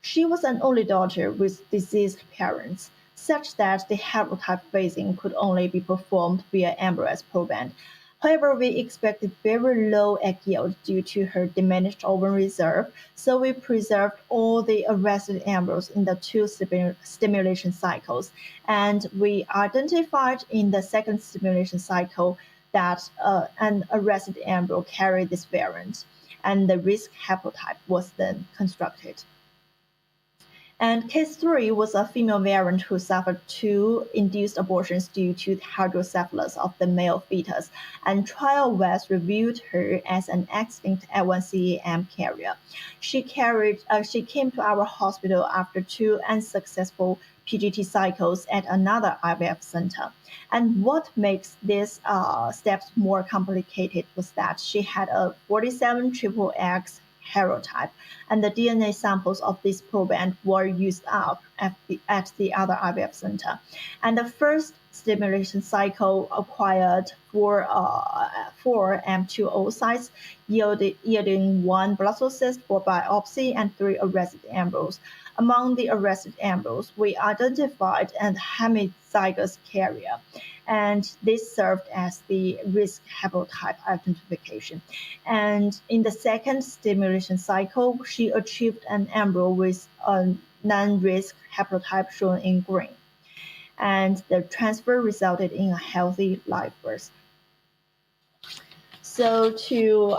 She was an only daughter with deceased parents, such that the haplotype phasing could only be performed via embryo as proband. However, we expected very low egg yield due to her diminished ovarian reserve, so we preserved all the arrested embryos in the 2 stimulation cycles, and we identified in the second stimulation cycle that an arrested embryo carried this variant, and the risk haplotype was then constructed. And case 3 was a female variant who suffered 2 induced abortions due to hydrocephalus of the male fetus, and trial tests revealed her as an extinct L1CAM carrier. She came to our hospital after 2 unsuccessful PGT cycles at another IVF center. And what makes these steps more complicated was that she had a 47 triple X haplotype, and the DNA samples of this proband were used up at the other IVF center. And the first stimulation cycle acquired 4 M2 oocytes, yielding 1 blood source for biopsy and 3 arrested embryos. Among the arrested embryos, we identified a hemizygous carrier, and this served as the risk haplotype identification. And in the second stimulation cycle, she achieved an embryo with a non-risk haplotype shown in green. And the transfer resulted in a healthy live birth. So to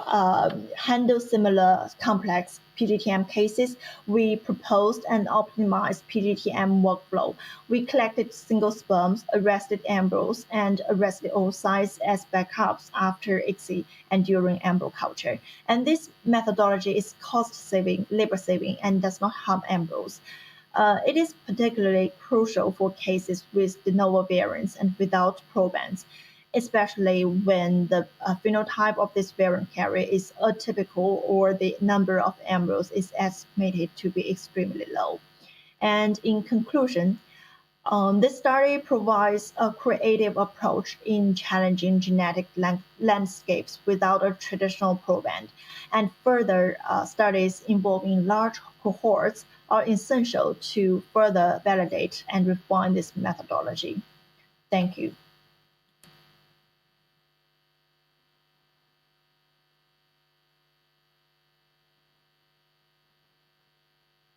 handle similar complex PGTM cases, we proposed an optimized PGTM workflow. We collected single sperms, arrested embryos, and arrested oocytes as backups after ICSI and during embryo culture. And this methodology is cost-saving, labor-saving, and does not harm embryos. It is particularly crucial for cases with de novo variants and without probands, especially when the phenotype of this variant carrier is atypical or the number of embryos is estimated to be extremely low. And in conclusion, this study provides a creative approach in challenging genetic landscapes without a traditional proband, and further studies involving large cohorts are essential to further validate and refine this methodology. Thank you.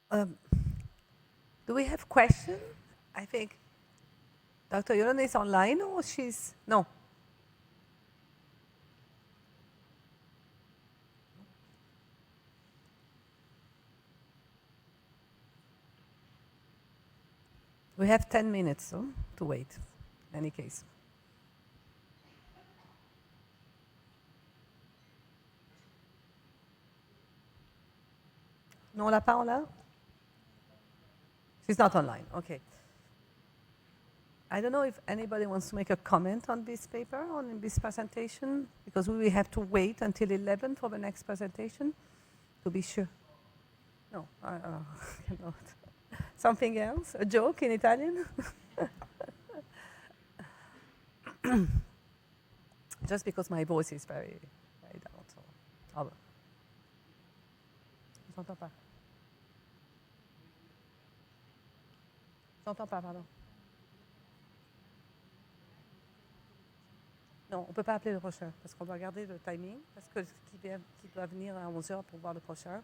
Do we have questions? I think Dr. Yoron is online or she's, no. We have 10 minutes to wait, in any case. Non, on l'a pas en là? She's not online, okay. I don't know if anybody wants to make a comment on this paper, on this presentation, because we will have to wait until 11 for the next presentation, to be sure. No, cannot. Something else? A joke in Italian? Just because my voice is very, very down. So. Oh. J'entends pas. J'entends pas, pardon. Non, on ne peut pas appeler le prochain, parce qu'on doit garder le timing, parce que qui doit venir à 11h pour voir le prochain,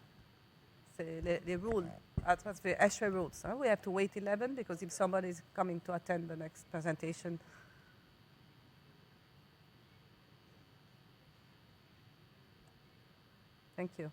c'est les rules, that's the ESHRE rules. Huh? We have to wait 11, because if somebody is coming to attend the next presentation. Thank you.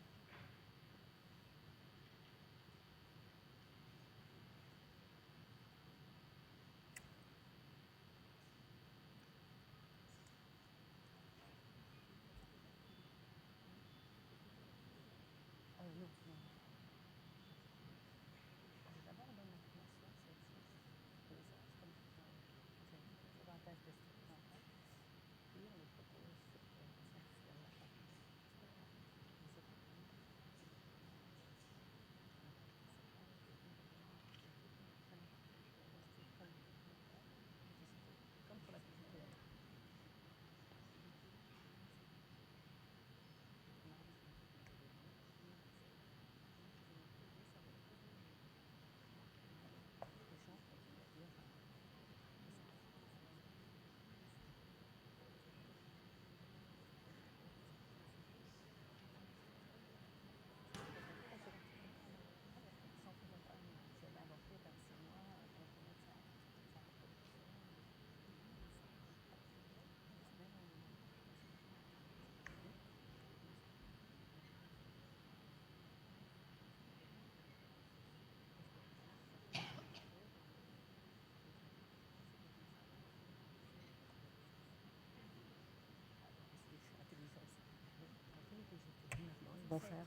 Vont faire.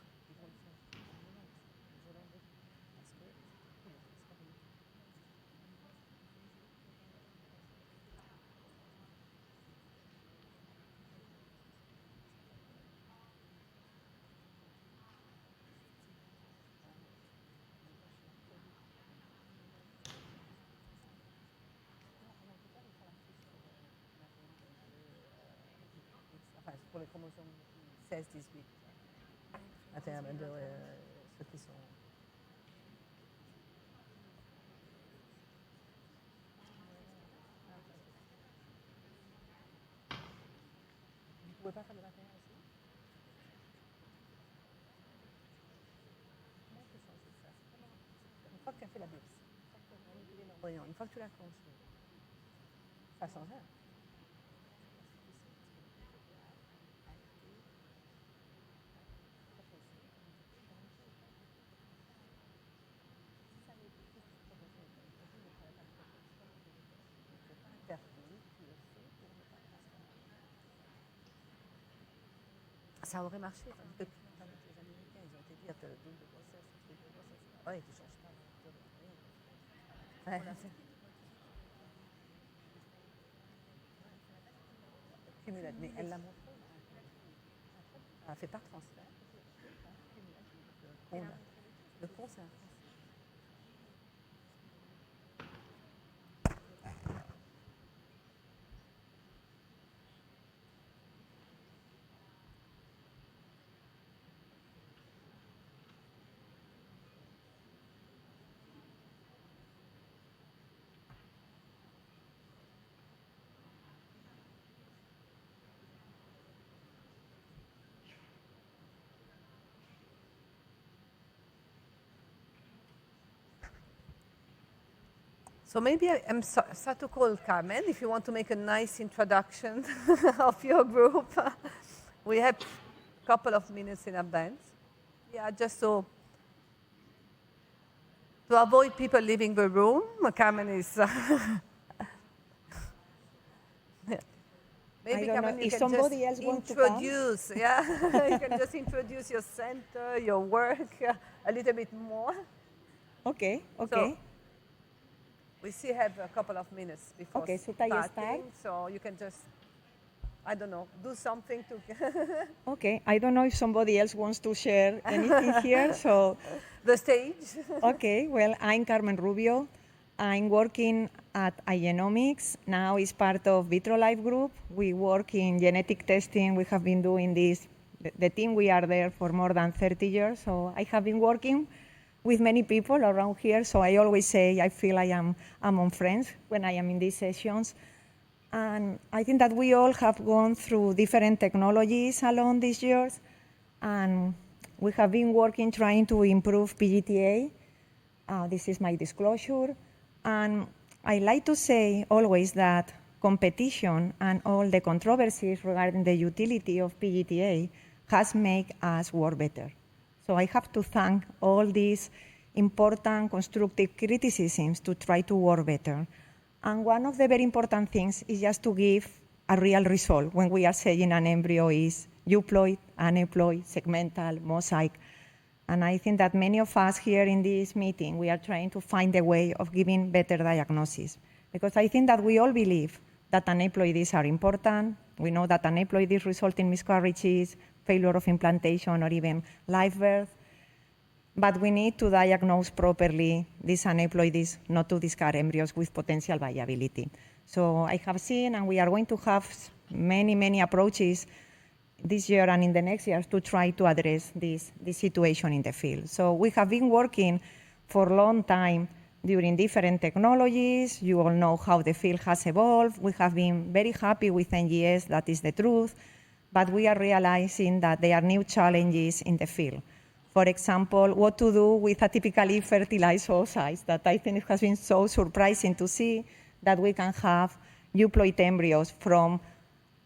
Enfin, pour les chromosomes 16-18. 21, 22, ceux qui sont... Vous ne pouvez pas faire le 21 aussi? Comment tu changes ça? Une fois que tu as fait la biopsie, une fois que tu as manipulé l'embryon, une fois que tu l'as conçu, ça change rien. Ça aurait marché. Enfin, depuis avec les Américains, ils ont été dire que double grossesse, triple grossesse. Oui, tu ne changes pas. Ouais. Cumulative. Mais elle l'a montré. Elle a fait par transfert. Le pont, c'est un transfert. So maybe I'm start to call Carmen if you want to make a nice introduction of your group. We have a couple of minutes in advance. Yeah, just to avoid people leaving the room. Carmen is. Maybe Carmen, you can just introduce. Yeah, you can just introduce your center, your work a little bit more. Okay. Okay. So, we still have a couple of minutes before starting, so you can just, I don't know, do something to... Okay, I don't know if somebody else wants to share anything here, so... The stage. Okay, well, I'm Carmen Rubio. I'm working at iGenomics. Now it's part of VitroLife Group. We work in genetic testing. We have been doing this, the team, we are there for more than 30 years, so I have been working with many people around here, so I always say I feel I'm among friends when I am in these sessions. And I think that we all have gone through different technologies along these years, and we have been working trying to improve PGTA. This is my disclosure. And I like to say always that competition and all the controversies regarding the utility of PGTA has made us work better. So I have to thank all these important constructive criticisms to try to work better. And one of the very important things is just to give a real result when we are saying an embryo is euploid, aneuploid, segmental, mosaic. And I think that many of us here in this meeting, we are trying to find a way of giving better diagnosis. Because I think that we all believe that aneuploidies are important. We know that aneuploidies result in miscarriages, failure of implantation, or even live birth. But we need to diagnose properly these aneuploidies, not to discard embryos with potential viability. So I have seen, and we are going to have many, many approaches this year and in the next years to try to address this situation in the field. So we have been working for a long time during different technologies. You all know how the field has evolved. We have been very happy with NGS, that is the truth. But we are realizing that there are new challenges in the field. For example, what to do with atypically fertilized oocytes, that I think it has been so surprising to see that we can have euploid embryos from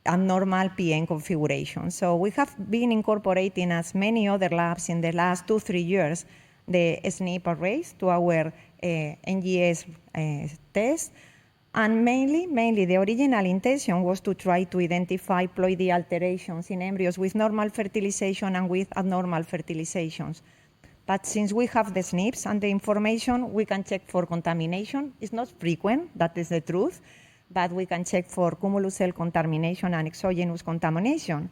abnormal PN configuration. So we have been incorporating, as many other labs in the last 2-3 years, the SNP arrays to our NGS test. And mainly the original intention was to try to identify ploidy alterations in embryos with normal fertilization and with abnormal fertilizations. But since we have the SNPs and the information, we can check for contamination. It's not frequent, that is the truth, but we can check for cumulus cell contamination and exogenous contamination.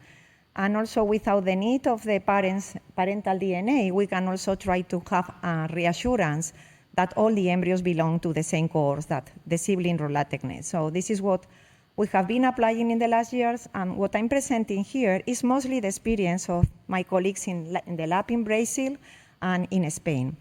And also without the need of the parental DNA, we can also try to have a reassurance that all the embryos belong to the same cohorts, that the sibling relatedness. So this is what we have been applying in the last years, and what I'm presenting here is mostly the experience of my colleagues in the lab in Brazil and in Spain.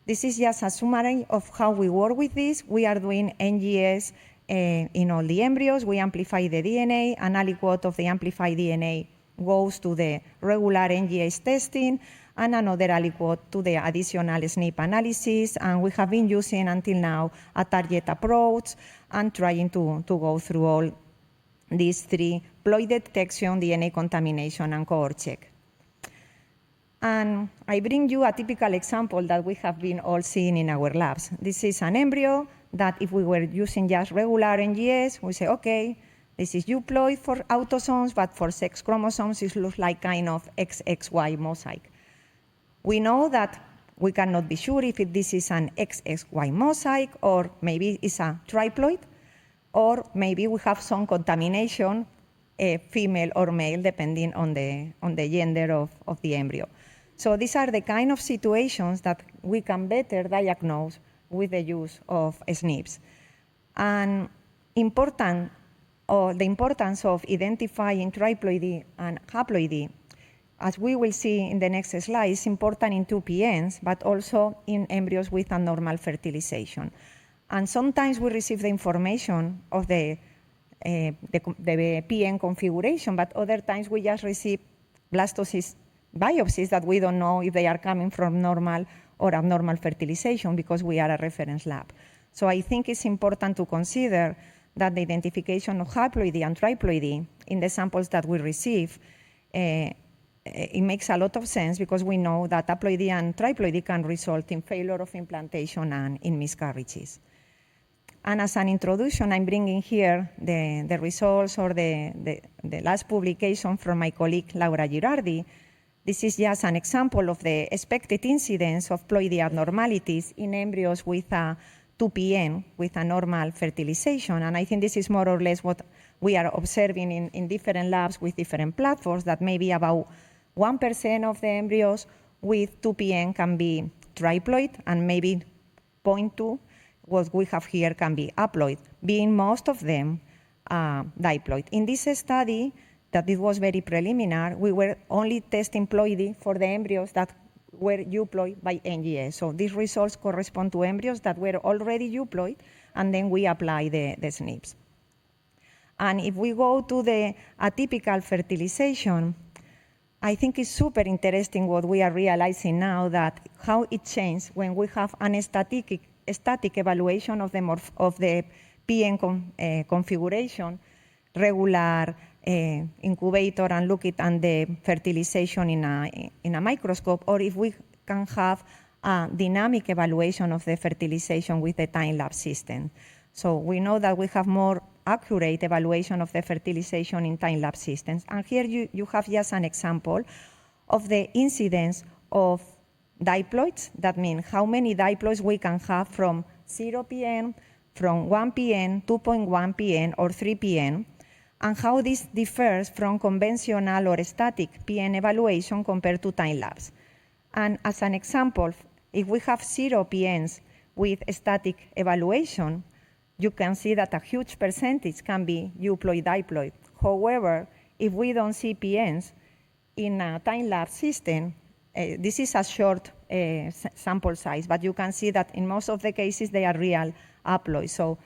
This is just a summary of how we work with this. We are doing NGS in all the embryos. We amplify the DNA, an aliquot of the amplified DNA goes to the regular NGS testing, and another aliquot to the additional SNP analysis. And we have been using until now a target approach and trying to go through all these 3: ploid detection, DNA contamination, and cohort check. And I bring you a typical example that we have been all seeing in our labs. This is an embryo that if we were using just regular NGS, we say, okay, This is euploid for autosomes, but for sex chromosomes, it looks like kind of XXY mosaic. We know that we cannot be sure if this is an XXY mosaic, or maybe it's a triploid, or maybe we have some contamination, female or male, depending on the gender of the embryo. So these are the kind of situations that we can better diagnose with the use of SNPs. And the importance of identifying triploidy and haploidy, as we will see in the next slide, is important in 2PNs, but also in embryos with abnormal fertilization. And sometimes we receive the information of the PN configuration, but other times we just receive blastocyst biopsies that we don't know if they are coming from normal or abnormal fertilization because we are a reference lab. So I think it's important to consider that the identification of haploidy and triploidy in the samples that we receive, it makes a lot of sense because we know that haploidy and triploidy can result in failure of implantation and in miscarriages. And as an introduction, I'm bringing here the results or the last publication from my colleague Laura Girardi. This is just an example of the expected incidence of ploidy abnormalities in embryos with a 2PN, with a normal fertilization. And I think this is more or less what we are observing in different labs with different platforms, that maybe about 1% of the embryos with 2PN can be triploid, and maybe 0.2, what we have here, can be haploid, being most of them diploid. In this study, that it was very preliminary, we were only testing ploidy for the embryos that were euploid by NGS. So these results correspond to embryos that were already euploid, and then we apply the SNPs. And if we go to the atypical fertilization, I think it's super interesting what we are realizing now, that how it changed when we have an static evaluation of the PN configuration, regular incubator, and look at the fertilization in a microscope, or if we can have a dynamic evaluation of the fertilization with the time-lapse system. So we know that we have more accurate evaluation of the fertilization in time-lapse systems. And here you have just an example of the incidence of diploids. That means how many diploids we can have from 0 PN, from 1 PN, 2.1 PN, or 3 PN, and how this differs from conventional or static PN evaluation compared to time-lapse. And as an example, if we have 0 PNs with static evaluation, you can see that a huge percentage can be euploid-diploid. However, if we don't see PNs in a time-lapse system, this is a short sample size, but you can see that in most of the cases they are real haploid. So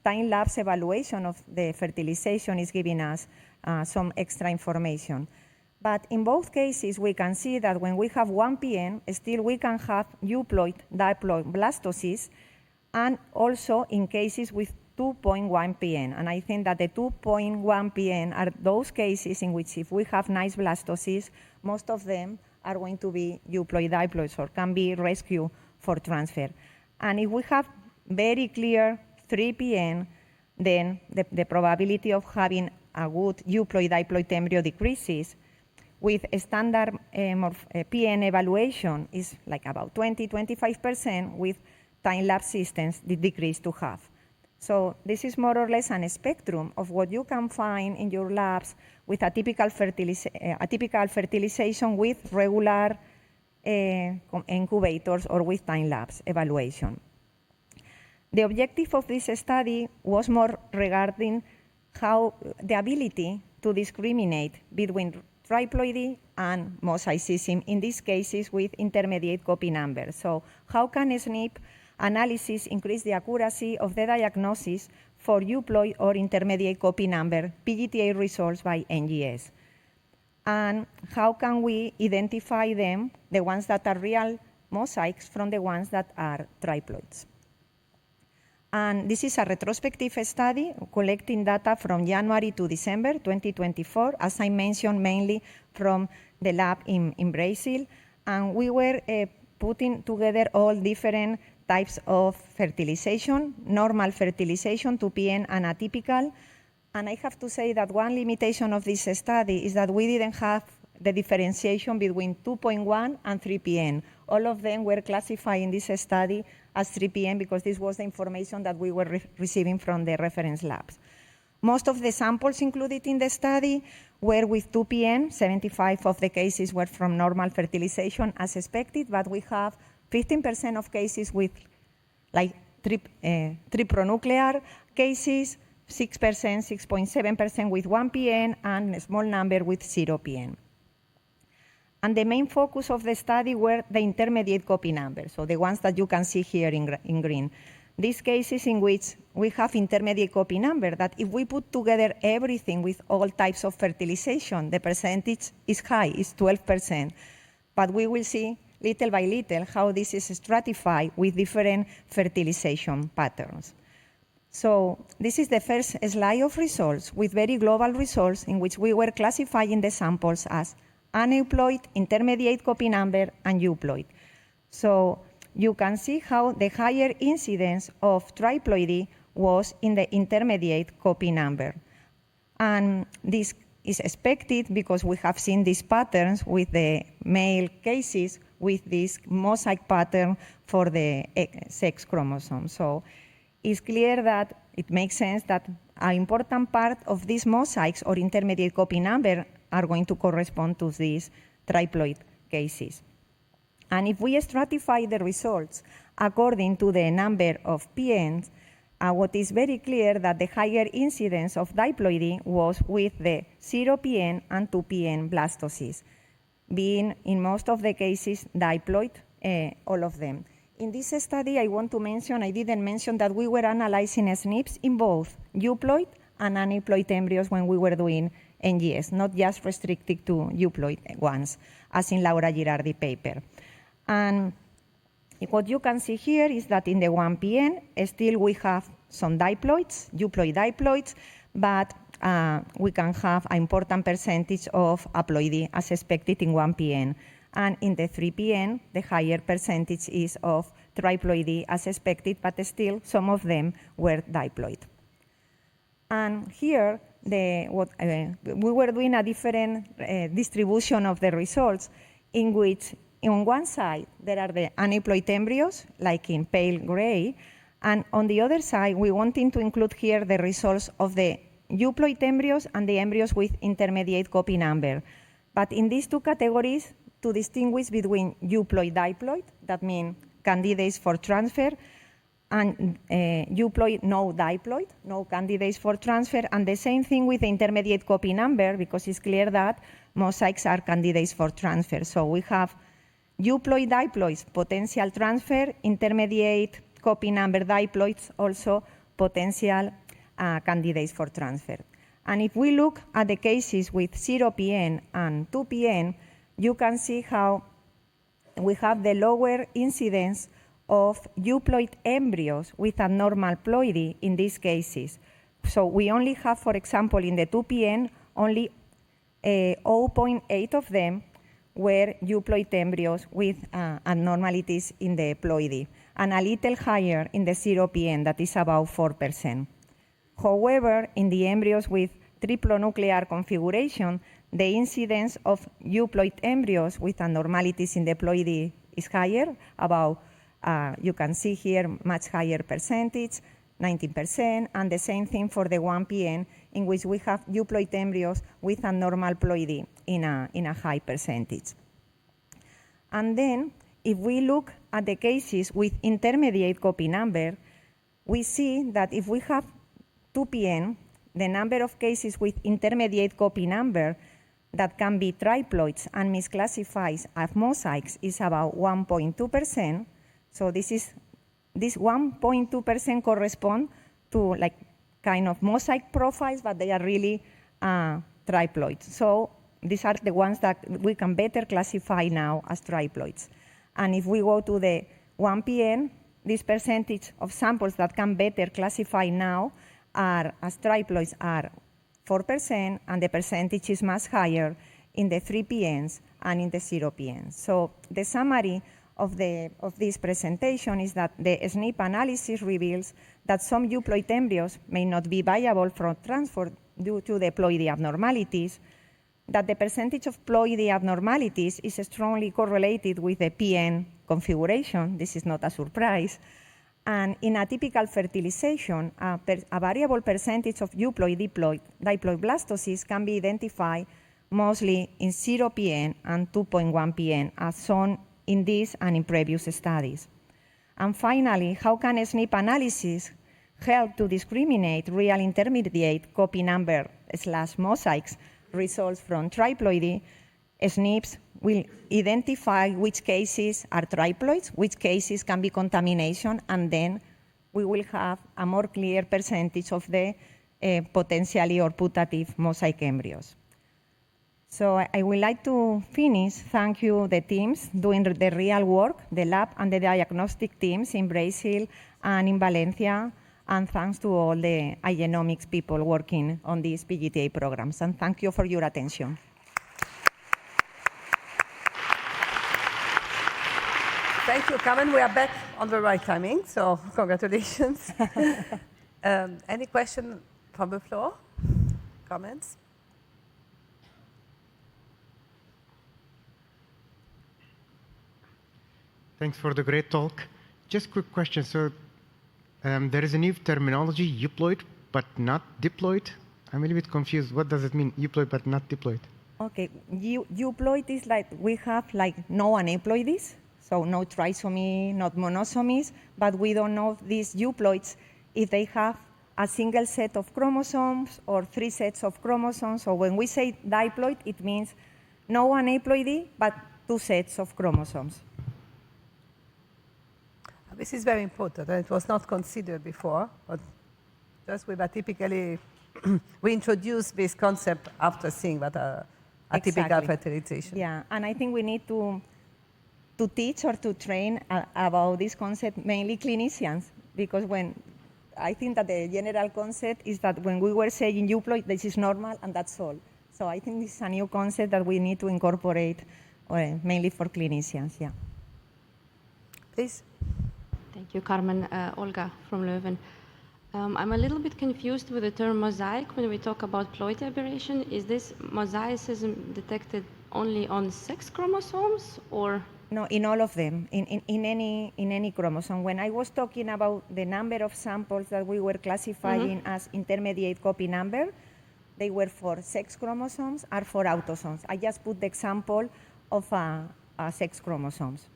time-lapse evaluation of the fertilization is giving us some extra information. But in both cases, we can see that when we have 1 PN, still we can have euploid-diploid blastocysts, and also in cases with 2.1 PN. And I think that the 2.1 PN are those cases in which if we have nice blastocysts, most of them are going to be euploid-diploids or can be rescued for transfer. And if we have very clear 3 PN, then the probability of having a good euploid-diploid embryo decreases. With a standard PN evaluation is like about 20-25%, with time-lapse systems the decrease to half. So this is more or less a spectrum of what you can find in your labs with atypical fertilization with regular incubators or with time-lapse evaluation. The objective of this study was more regarding how the ability to discriminate between triploidy and mosaicism, in these cases with intermediate copy numbers. So how can SNP analysis increase the accuracy of the diagnosis for euploid or intermediate copy number PGTA results by NGS? And how can we identify them, the ones that are real mosaics, from the ones that are triploids? And this is a retrospective study collecting data from January to December 2024, as I mentioned, mainly from the lab in Brazil. And we were putting together all different types of fertilization, normal fertilization, 2PN and atypical, And I have to say that one limitation of this study is that we didn't have the differentiation between 2.1 and 3PN. All of them were classified in this study as 3PN because this was the information that we were receiving from the reference labs. Most of the samples included in the study were with 2PN. 75 of the cases were from normal fertilization as expected, but we have 15% of cases with like tripronuclear cases, 6%, 6.7% with 1PN, and a small number with 0PN. And the main focus of the study were the intermediate copy numbers, so the ones that you can see here in green. These cases in which we have intermediate copy number that if we put together everything with all types of fertilization, the percentage is high, it's 12%. But we will see little by little how this is stratified with different fertilization patterns. So this is the first slide of results with very global results in which we were classifying the samples as aneuploid, intermediate copy number, and euploid. So you can see how the higher incidence of triploidy was in the intermediate copy number. And this is expected because we have seen these patterns with the male cases with this mosaic pattern for the sex chromosome. So it's clear that it makes sense that an important part of these mosaics or intermediate copy number are going to correspond to these triploid cases. And if we stratify the results according to the number of PNs, what is very clear that the higher incidence of diploidy was with the 0PN and 2PN blastocysts, being in most of the cases diploid, all of them. In this study, I want to mention, I didn't mention that we were analyzing SNPs in both euploid and aneuploid embryos when we were doing NGS, not just restricted to euploid ones, as in Laura Girardi paper. And what you can see here is that in the 1PN, still we have some diploids, euploid diploids, but we can have an important percentage of haploidy as expected in 1PN. And in the 3PN, the higher percentage is of triploidy as expected, but still some of them were diploid. And here, we were doing a different distribution of the results in which on one side, there are the aneuploid embryos, like in pale gray, and on the other side, we wanted to include here the results of the euploid embryos and the embryos with intermediate copy number. But in these two categories, to distinguish between euploid diploid, that means candidates for transfer, and euploid no diploid, no candidates for transfer, and the same thing with the intermediate copy number, because it's clear that mosaics are candidates for transfer. So we have euploid diploids, potential transfer, intermediate copy number diploids, also potential candidates for transfer. And if we look at the cases with 0PN and 2PN, you can see how we have the lower incidence of euploid embryos with abnormal ploidy in these cases. So we only have, for example, in the 2PN, only 0.8 of them were euploid embryos with abnormalities in the ploidy, and a little higher in the 0PN, that is about 4%. However, in the embryos with triplonuclear configuration, the incidence of euploid embryos with abnormalities in the ploidy is higher, about, you can see here, much higher percentage, 19%, and the same thing for the 1PN, in which we have euploid embryos with abnormal ploidy in a high percentage. And then, if we look at the cases with intermediate copy number, we see that if we have 2PN, the number of cases with intermediate copy number that can be triploids and misclassified as mosaics is about 1.2%. So this 1.2% correspond to like kind of mosaic profiles, but they are really triploids. So these are the ones that we can better classify now as triploids. And if we go to the 1PN, this percentage of samples that can better classify now are as triploids are 4%, and the percentage is much higher in the 3PNs and in the 0PNs. So the summary of this presentation is that the SNP analysis reveals that some euploid embryos may not be viable for transfer due to the ploidy abnormalities, that the percentage of ploidy abnormalities is strongly correlated with the PN configuration. This is not a surprise. And in a typical fertilization, a variable percentage of euploid diploid blastocysts can be identified mostly in 0 PN and 2.1 PN, as shown in this and in previous studies. And finally, how can SNP analysis help to discriminate real intermediate copy number / mosaics results from triploidy? SNPs will identify which cases are triploids, which cases can be contamination, and then we will have a more clear percentage of the potentially or putative mosaic embryos. So I would like to finish. Thank you, the teams doing the real work, the lab and the diagnostic teams in Brazil and in Valencia, and thanks to all the iGenomics people working on these PGTA programs. And thank you for your attention. Thank you, Carmen. We are back on the right timing, so congratulations. Any question from the floor? Comments? Thanks for the great talk. Just quick question. So there is a new terminology, euploid, but not diploid. I'm a little bit confused. What does it mean, euploid but not diploid? Okay, euploid is like we have like no aneuploidies, so no trisomy, not monosomies, but we don't know these euploids if they have a single set of chromosomes or 3 sets of chromosomes. So when we say diploid, it means no aneuploidy, but 2 sets of chromosomes. This is very important, and it was not considered before, but just we typically we introduce this concept after seeing what a typical fertilization. Yeah, and I think we need to teach or to train about this concept mainly clinicians, because when I think that the general concept is that when we were saying euploid, this is normal and that's all. So I think this is a new concept that we need to incorporate mainly for clinicians. Yeah. Please. Thank you, Carmen. Olga from Leuven. I'm a little bit confused with the term mosaic when we talk about ploidy aberration. Is this mosaicism detected only on sex chromosomes, or? No, in all of them, in any chromosome. When I was talking about the number of samples that we were classifying as intermediate copy number, they were for sex chromosomes or for autosomes. I just put the example of sex chromosomes.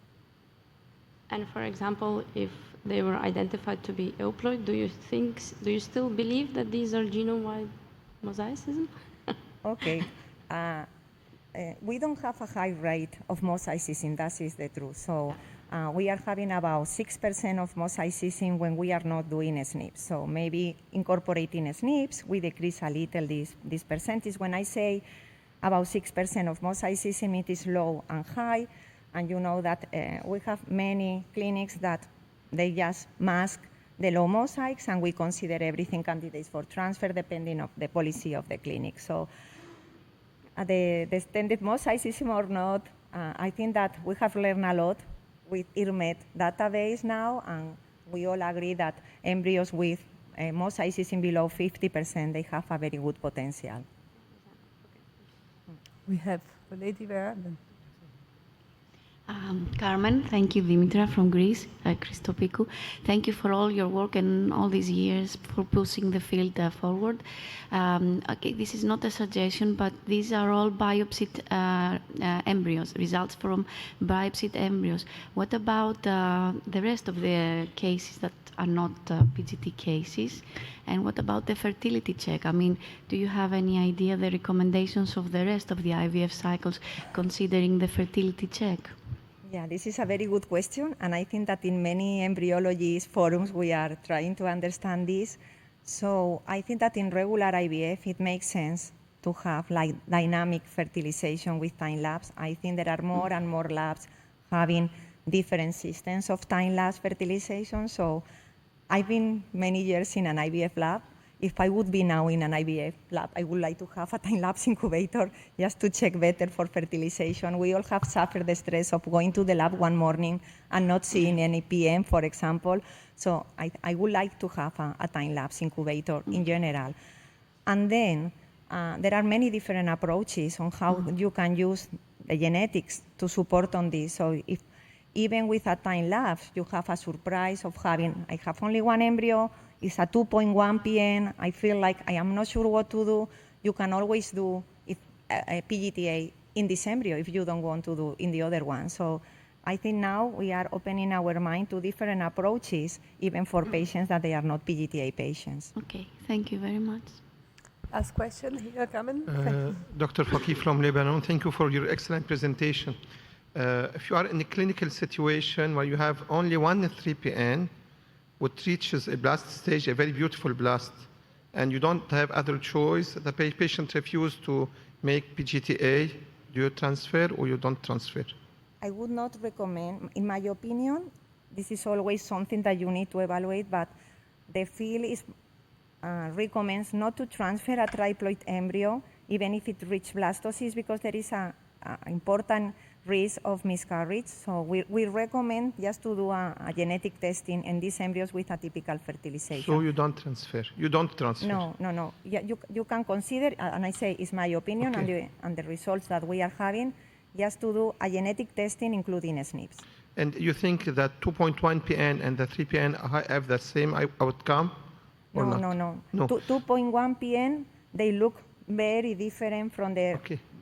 And for example, if they were identified to be euploid, do you still believe that these are genome-wide mosaicism? Okay. We don't have a high rate of mosaicism, that is the truth. So we are having about 6% of mosaicism when we are not doing SNPs. So maybe incorporating SNPs, we decrease a little this percentage. When I say about 6% of mosaicism, it is low and high. And you know that we have many clinics that they just mask the low mosaics, and we consider everything candidates for transfer depending on the policy of the clinic. So the extended mosaicism or not, I think that we have learned a lot with ESHRE database now, and we all agree that embryos with mosaicism below 50%, they have a very good potential. We have a lady there. Carmen, thank you, Dimitra from Greece, Christopoukou. Thank you for all your work and all these years for pushing the field forward. Okay, this is not a suggestion, but these are all biopsied embryos, results from biopsied embryos. What about the rest of the cases that are not PGT cases? And what about the fertility check? I mean, do you have any idea the recommendations of the rest of the IVF cycles considering the fertility check? Yeah, this is a very good question, and I think that in many embryology forums we are trying to understand this. So I think that in regular IVF it makes sense to have like dynamic fertilization with time lapse. I think there are more and more labs having different systems of time lapse fertilization. So I've been many years in an IVF lab. if I would be now in an IVF lab, I would like to have a time-lapse incubator just to check better for fertilization. We all have suffered the stress of going to the lab one morning and not seeing any PM, for example. So I would like to have a time-lapse incubator in general. And then there are many different approaches on how you can use the genetics to support on this. So if even with a time lapse, you have a surprise of having, I have only one embryo, it's a 2.1 PN, I feel like I am not sure what to do, you can always do a PGTA in this embryo if you don't want to do in the other one. So I think now we are opening our mind to different approaches, even for patients that they are not PGTA patients. Okay, thank you very much. Last question here, Carmen. Dr. Faki from Lebanon, thank you for your excellent presentation. If you are in a clinical situation where you have only one 3PN, which reaches a blast stage, a very beautiful blast, and you don't have other choice, the patient refuses to make PGTA, do you transfer or you don't transfer? I would not recommend, in my opinion, this is always something that you need to evaluate, but the field is recommends not to transfer a triploid embryo, even if it reaches blastocyst, because there is an important risk of miscarriage. So we recommend just to do a genetic testing in these embryos with a typical fertilization. So you don't transfer? You don't transfer? No. Yeah, you can consider, and I say it's my opinion, okay, and the results that we are having, just to do a genetic testing, including SNPs. And you think that 2.1 PN and the 3 PN have the same outcome? No. 2.1 PN, they look very different from the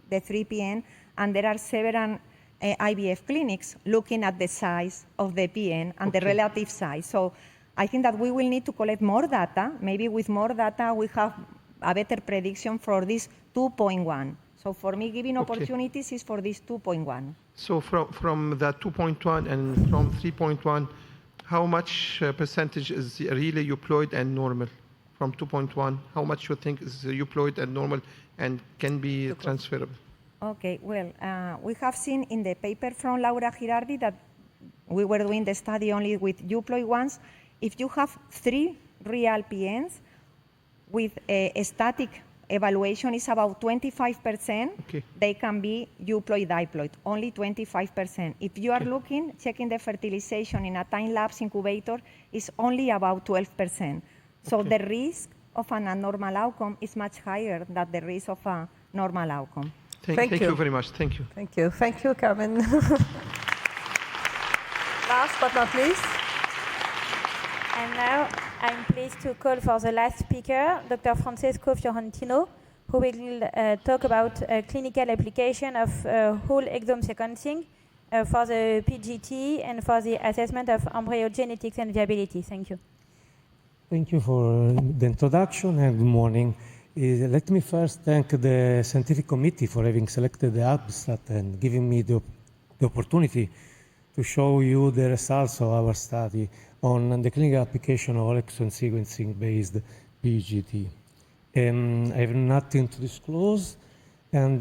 3 PN, and there are several IVF clinics looking at the size of the PN and the relative size. So I think that we will need to collect more data. Maybe with more data, we have a better prediction for this 2.1. So for me, giving opportunities is for this 2.1. So from the 2.1 and from 3.1, how much percentage is really euploid and normal? From 2.1, how much you think is euploid and normal and can be transferable? Okay, well, we have seen in the paper from Laura Girardi that we were doing the study only with euploid ones. If you have 3 real PNs with a static evaluation is about 25%, they can be euploid diploid, only 25%. If you are looking, checking the fertilization in a time-lapse incubator is only about 12%. So the risk of an abnormal outcome is much higher than the risk of a normal outcome. Thank you very much. Thank you. Thank you. Thank you, Carmen. Last but not least. And now I'm pleased to call for the last speaker, Dr. Francesco Fiorentino, who will talk about clinical application of whole exome sequencing for the PGT and for the assessment of embryo genetics and viability. Thank you. Thank you for the introduction and good morning. Let me first thank the scientific committee for having selected the abstract and giving me the opportunity to show you the results of our study on the clinical application of whole exome sequencing-based PGT. I have nothing to disclose, and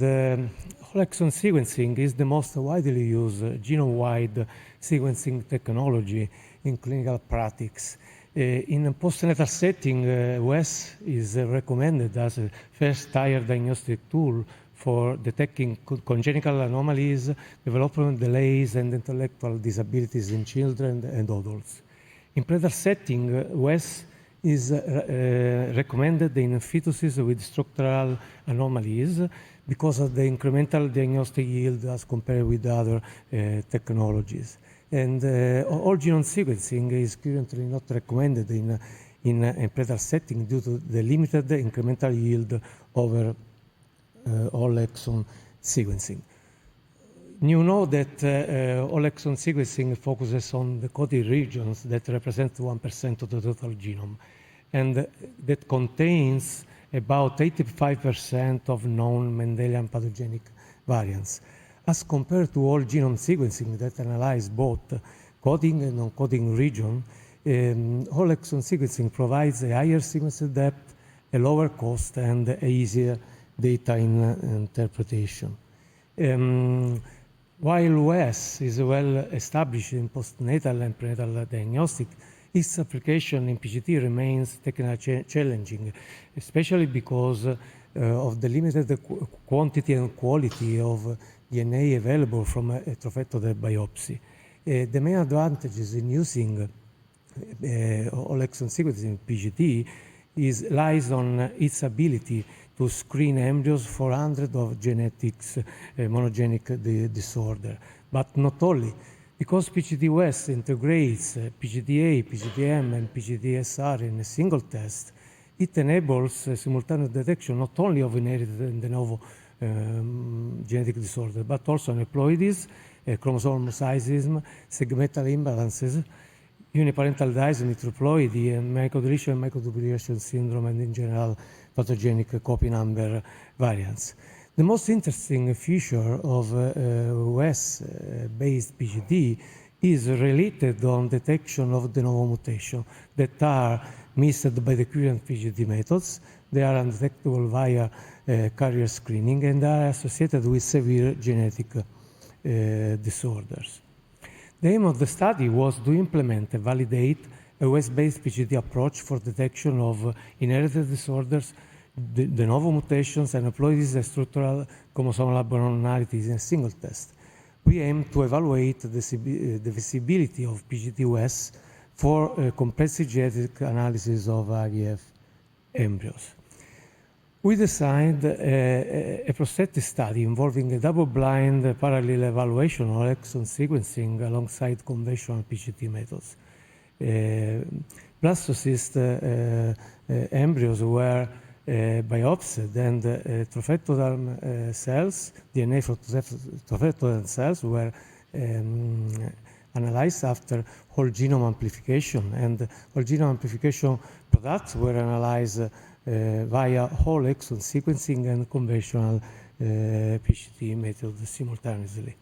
whole exome sequencing is the most widely used genome-wide sequencing technology in clinical practice. In a postnatal setting, WES is recommended as a first-tier diagnostic tool for detecting congenital anomalies, development delays, and intellectual disabilities in children and adults. In prenatal setting, WES is recommended in fetuses with structural anomalies because of the incremental diagnostic yield as compared with other technologies. And whole genome sequencing is currently not recommended in a prenatal setting due to the limited incremental yield over whole exome sequencing. You know that whole exome sequencing focuses on the coding regions that represent 1% of the total genome, and that contains about 85% of known Mendelian pathogenic variants, as compared to whole genome sequencing that analyze both coding and non-coding region. Whole exome sequencing provides a higher sequence depth, a lower cost, and a easier data interpretation. While WES is well established in postnatal and prenatal diagnostic, its application in PGT remains technically challenging, especially because of the limited quantity and quality of DNA available from a trophectoderm biopsy. The main advantages in using whole exome sequencing in PGT lies on its ability to screen embryos for hundreds of genetics monogenic disorder. But not only, because PGT-West integrates PGT-A, PGT-M, and PGT-ESHRE in a single test, it enables simultaneous detection not only of inherited and de novo genetic disorder, but also aneuploidies, chromosomal mosaicism, segmental imbalances, uniparental disomy, triploidy, and microdeletion and microduplication syndrome, and in general pathogenic copy number variants. The most interesting feature of West-based PGT is related on detection of de novo mutation that are missed by the current PGT methods. They are undetectable via carrier screening and are associated with severe genetic disorders. The aim of the study was to implement and validate a West-based PGT approach for detection of inherited disorders, de novo mutations, aneuploidies, and structural chromosomal abnormalities in a single test. We aim to evaluate the visibility of PGT-West for comprehensive genetic analysis of IVF embryos. We designed a prospective study involving a double-blind parallel evaluation of exome sequencing alongside conventional PGT methods. Blastocyst embryos were biopsied, and trophectoderm cells, DNA from trophectoderm cells, were analyzed after whole genome amplification, and whole genome amplification products were analyzed via whole exome sequencing and conventional PGT methods simultaneously.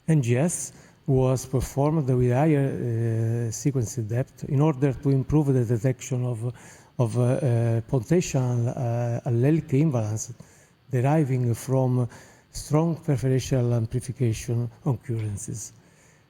NGS was performed with higher sequencing depth in order to improve the detection of potential allelic imbalance deriving from strong preferential amplification occurrences.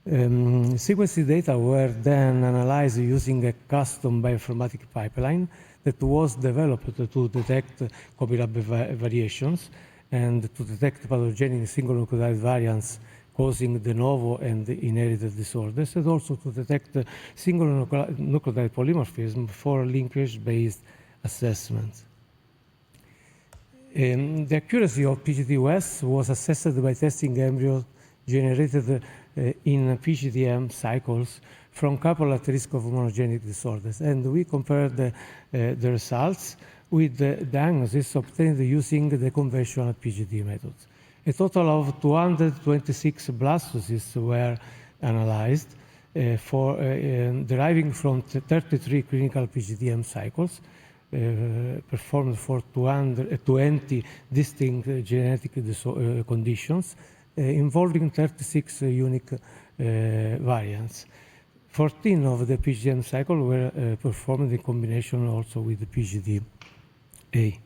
Sequencing data were then analyzed using a custom bioinformatic pipeline that was developed to detect copy number variations and to detect pathogenic single nucleotide variants causing de novo and inherited disorders, and also to detect single nucleotide polymorphism for linkage-based assessments. The accuracy of PGT-West was assessed by testing embryos generated in PGT-M cycles from couple at risk of monogenic disorders, and we compared the results with the diagnosis obtained using the conventional PGT methods. A total of 226 blastocysts were analyzed deriving from 33 clinical PGT-M cycles performed for 20 distinct genetic conditions involving 36 unique variants. 14 of the PGT-M cycles were performed in combination also with the PGT-A.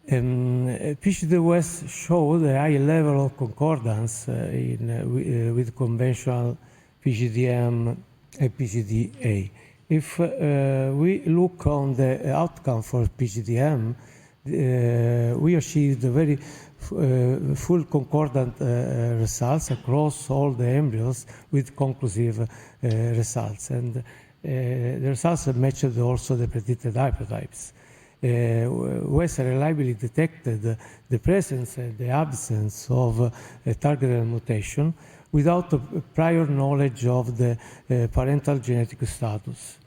PGT-West showed a high level of concordance with conventional PGT-M and PGT-A. If we look on the outcome for PGT-M, we achieved very full concordant results across all the embryos with conclusive results. And the results matched also the predicted haplotypes. West reliably detected the presence and the absence of a targeted mutation without prior knowledge of the parental genetic status.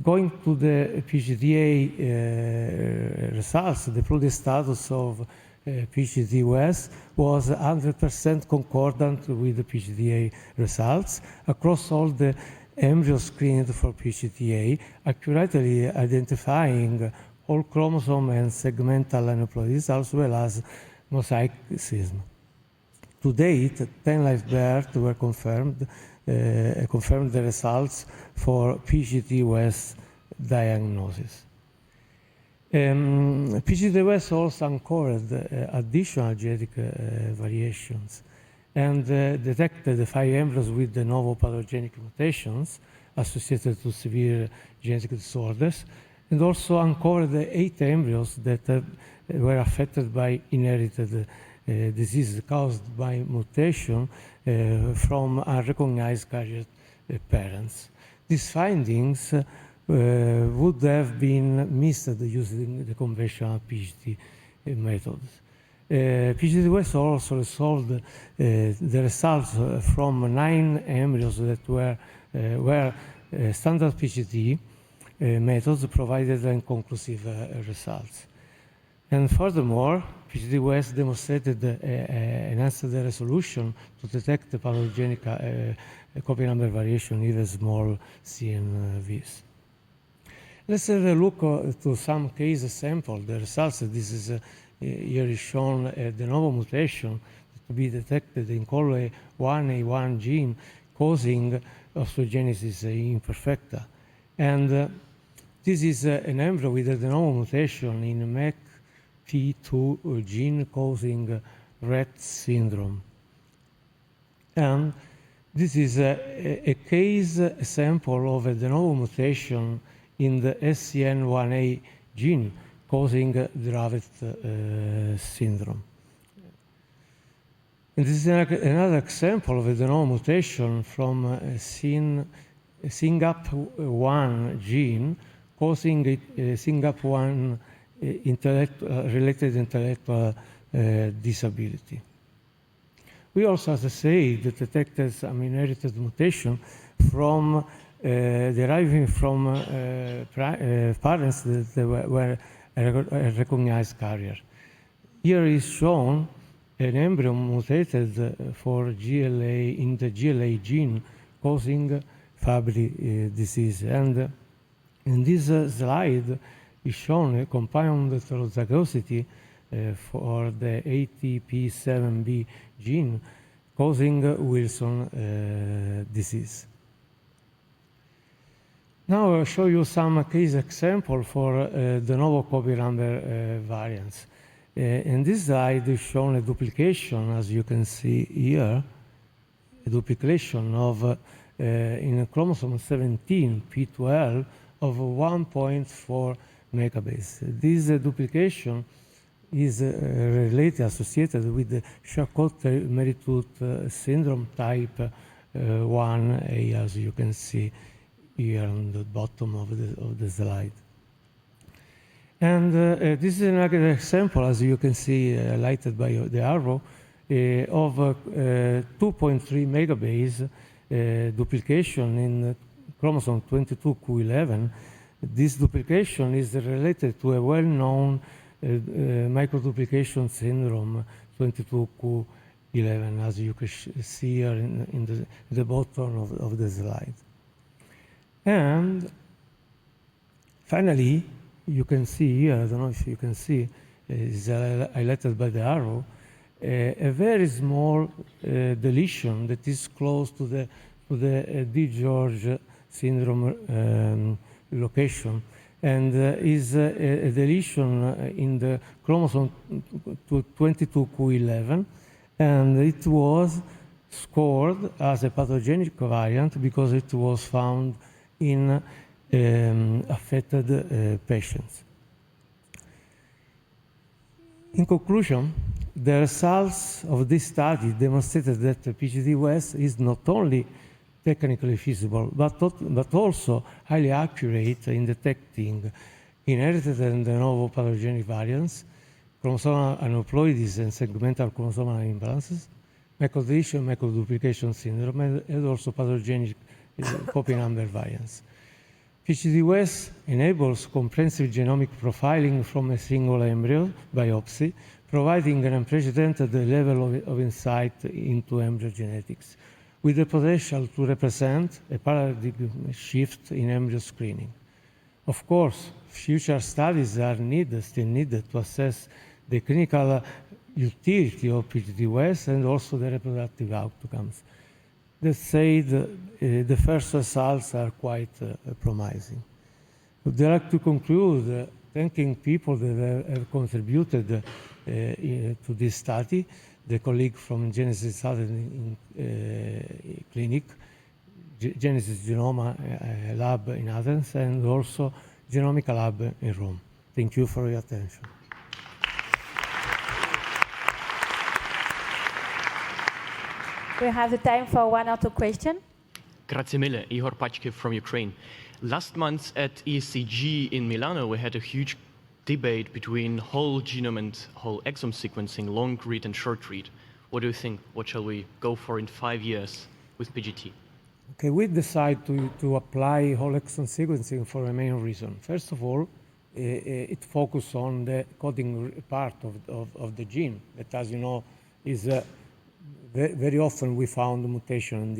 Going to the PGT-A results, the pluripotent status of PGT-West was 100% concordant with the PGT-A results across all the embryos screened for PGT-A, accurately identifying all chromosome and segmental aneuploidies as well as mosaicism. To date, 10 live births were confirmed the results for PGT-West diagnosis. PGT-West also uncovered additional genetic variations and detected the 5 embryos with de novo pathogenic mutations associated to severe genetic disorders, and also uncovered the 8 embryos that were affected by inherited disease caused by mutation from unrecognized carrier parents. These findings would have been missed using the conventional PGT methods. PGT-West also resolved the results from 9 embryos that were where standard PGT methods provided inconclusive results. And furthermore, PGT-West demonstrated enhanced the resolution to detect the pathogenic copy number variation, even small CNVs. Let's have a look to some case sample. The results, this is here is shown a de novo mutation to be detected in COL1A1 gene causing osteogenesis imperfecta. And this is an embryo with a de novo mutation in MECP2 gene causing Rett syndrome. And this is a case sample of a de novo mutation in the SCN1A gene causing Dravet syndrome. And this is another example of a de novo mutation from SYNGAP1 gene causing SYNGAP1 related intellectual disability. We also, as I say, detected some inherited mutation from deriving from parents that were a recognized carrier. Here is shown an embryo mutated for GLA in the GLA gene causing Fabry disease. And in this slide is shown a compound heterozygosity for the ATP7B gene causing Wilson disease. Now I'll show you some case example for de novo copy number variants. In this slide is shown a duplication, as you can see here, a duplication of in chromosome 17, P12, of 1.4 megabase. This duplication is related, associated with the Charcot-Marie-Tooth syndrome type 1A, as you can see here on the bottom of the slide. And this is another example, as you can see, highlighted by the arrow, of 2.3 megabase duplication in chromosome 22q11. This duplication is related to a well-known microduplication syndrome 22q11, as you can see here in the bottom of the slide. And finally, you can see here, I don't know if you can see, is highlighted by the arrow, a very small deletion that is close to the D. George syndrome location, and is a deletion in the chromosome 22q11, and it was scored as a pathogenic variant because it was found in affected patients. In conclusion, the results of this study demonstrated that PGT-West is not only technically feasible, but also highly accurate in detecting inherited and de novo pathogenic variants, chromosomal aneuploidies and segmental chromosomal imbalances, microdeletion, microduplication syndrome, and also pathogenic copy number variants. PGT-West enables comprehensive genomic profiling from a single embryo biopsy, providing an unprecedented level of insight into embryo genetics, with the potential to represent a paradigm shift in embryo screening. Of course, future studies are still needed to assess the clinical utility of PGT-West and also the reproductive outcomes. That said, the first results are quite promising. I'd like to conclude thanking people that have contributed to this study, the colleague from Genesis Clinic, Genesis Genoma Lab in Athens, and also Genomica Lab in Rome. Thank you for your attention. We have the time for one or two questions. Grazie mille, Ihor Pachke from Ukraine. Last month at ESHRE in Milano, we had a huge debate between whole genome and whole exome sequencing, long read and short read. What do you think? What shall we go for in 5 years with PGT? Okay, we decided to apply whole exome sequencing for a main reason. First of all, it focuses on the coding part of the gene that, as you know, is very often we found mutation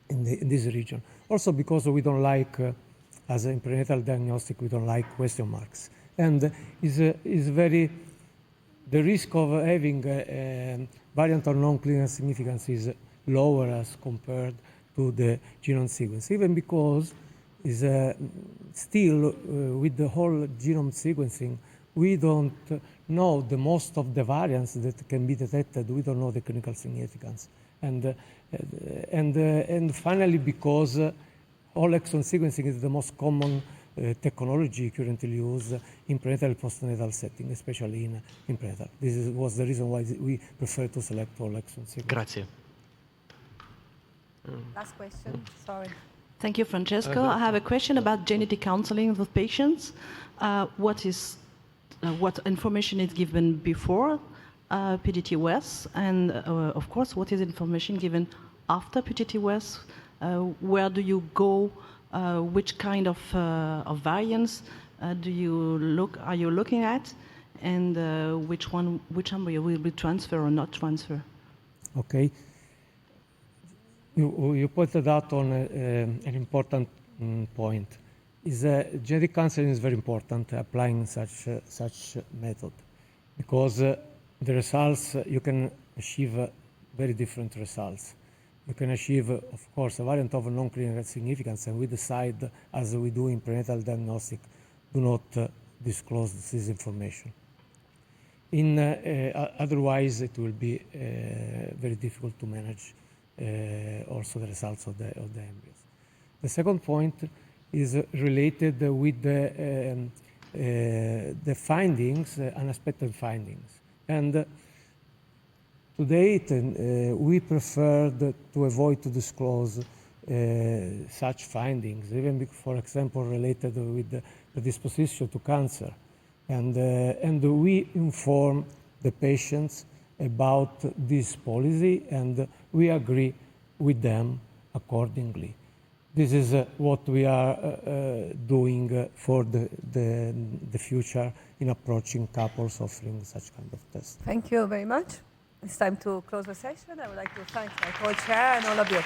in this region. Also because we don't like, as a prenatal diagnostic, we don't like question marks. And the risk of having a variant of non-clinical significance is lower as compared to the genome sequence, even because still with the whole genome sequencing, we don't know the most of the variants that can be detected. We don't know the clinical significance. And finally, because whole exome sequencing is the most common technology currently used in prenatal and postnatal setting, especially in prenatal. This was the reason why we prefer to select whole exome sequencing. Grazie. Last question, sorry. Thank you, Francesco. I have a question about genetic counseling with patients. What information is given before PGT-Wes, and of course, what is information given after PGT-Wes? Where do you go? Which kind of variants are you looking at, and which embryo will be transfer or not transfer? Okay. You pointed out on an important point. Genetic counseling is very important, applying such method, because the results, you can achieve very different results. You can achieve, of course, a variant of non-clinical significance, and we decide, as we do in prenatal diagnostic, do not disclose this information. Otherwise, it will be very difficult to manage also the results of the embryos. The second point is related with the findings, unexpected findings. And to date, we preferred to avoid to disclose such findings, even, for example, related with the predisposition to cancer. And we inform the patients about this policy, and we agree with them accordingly. This is what we are doing for the future in approaching couples offering such kind of tests. Thank you very much. It's time to close the session. I would like to thank my co-chair and all of you.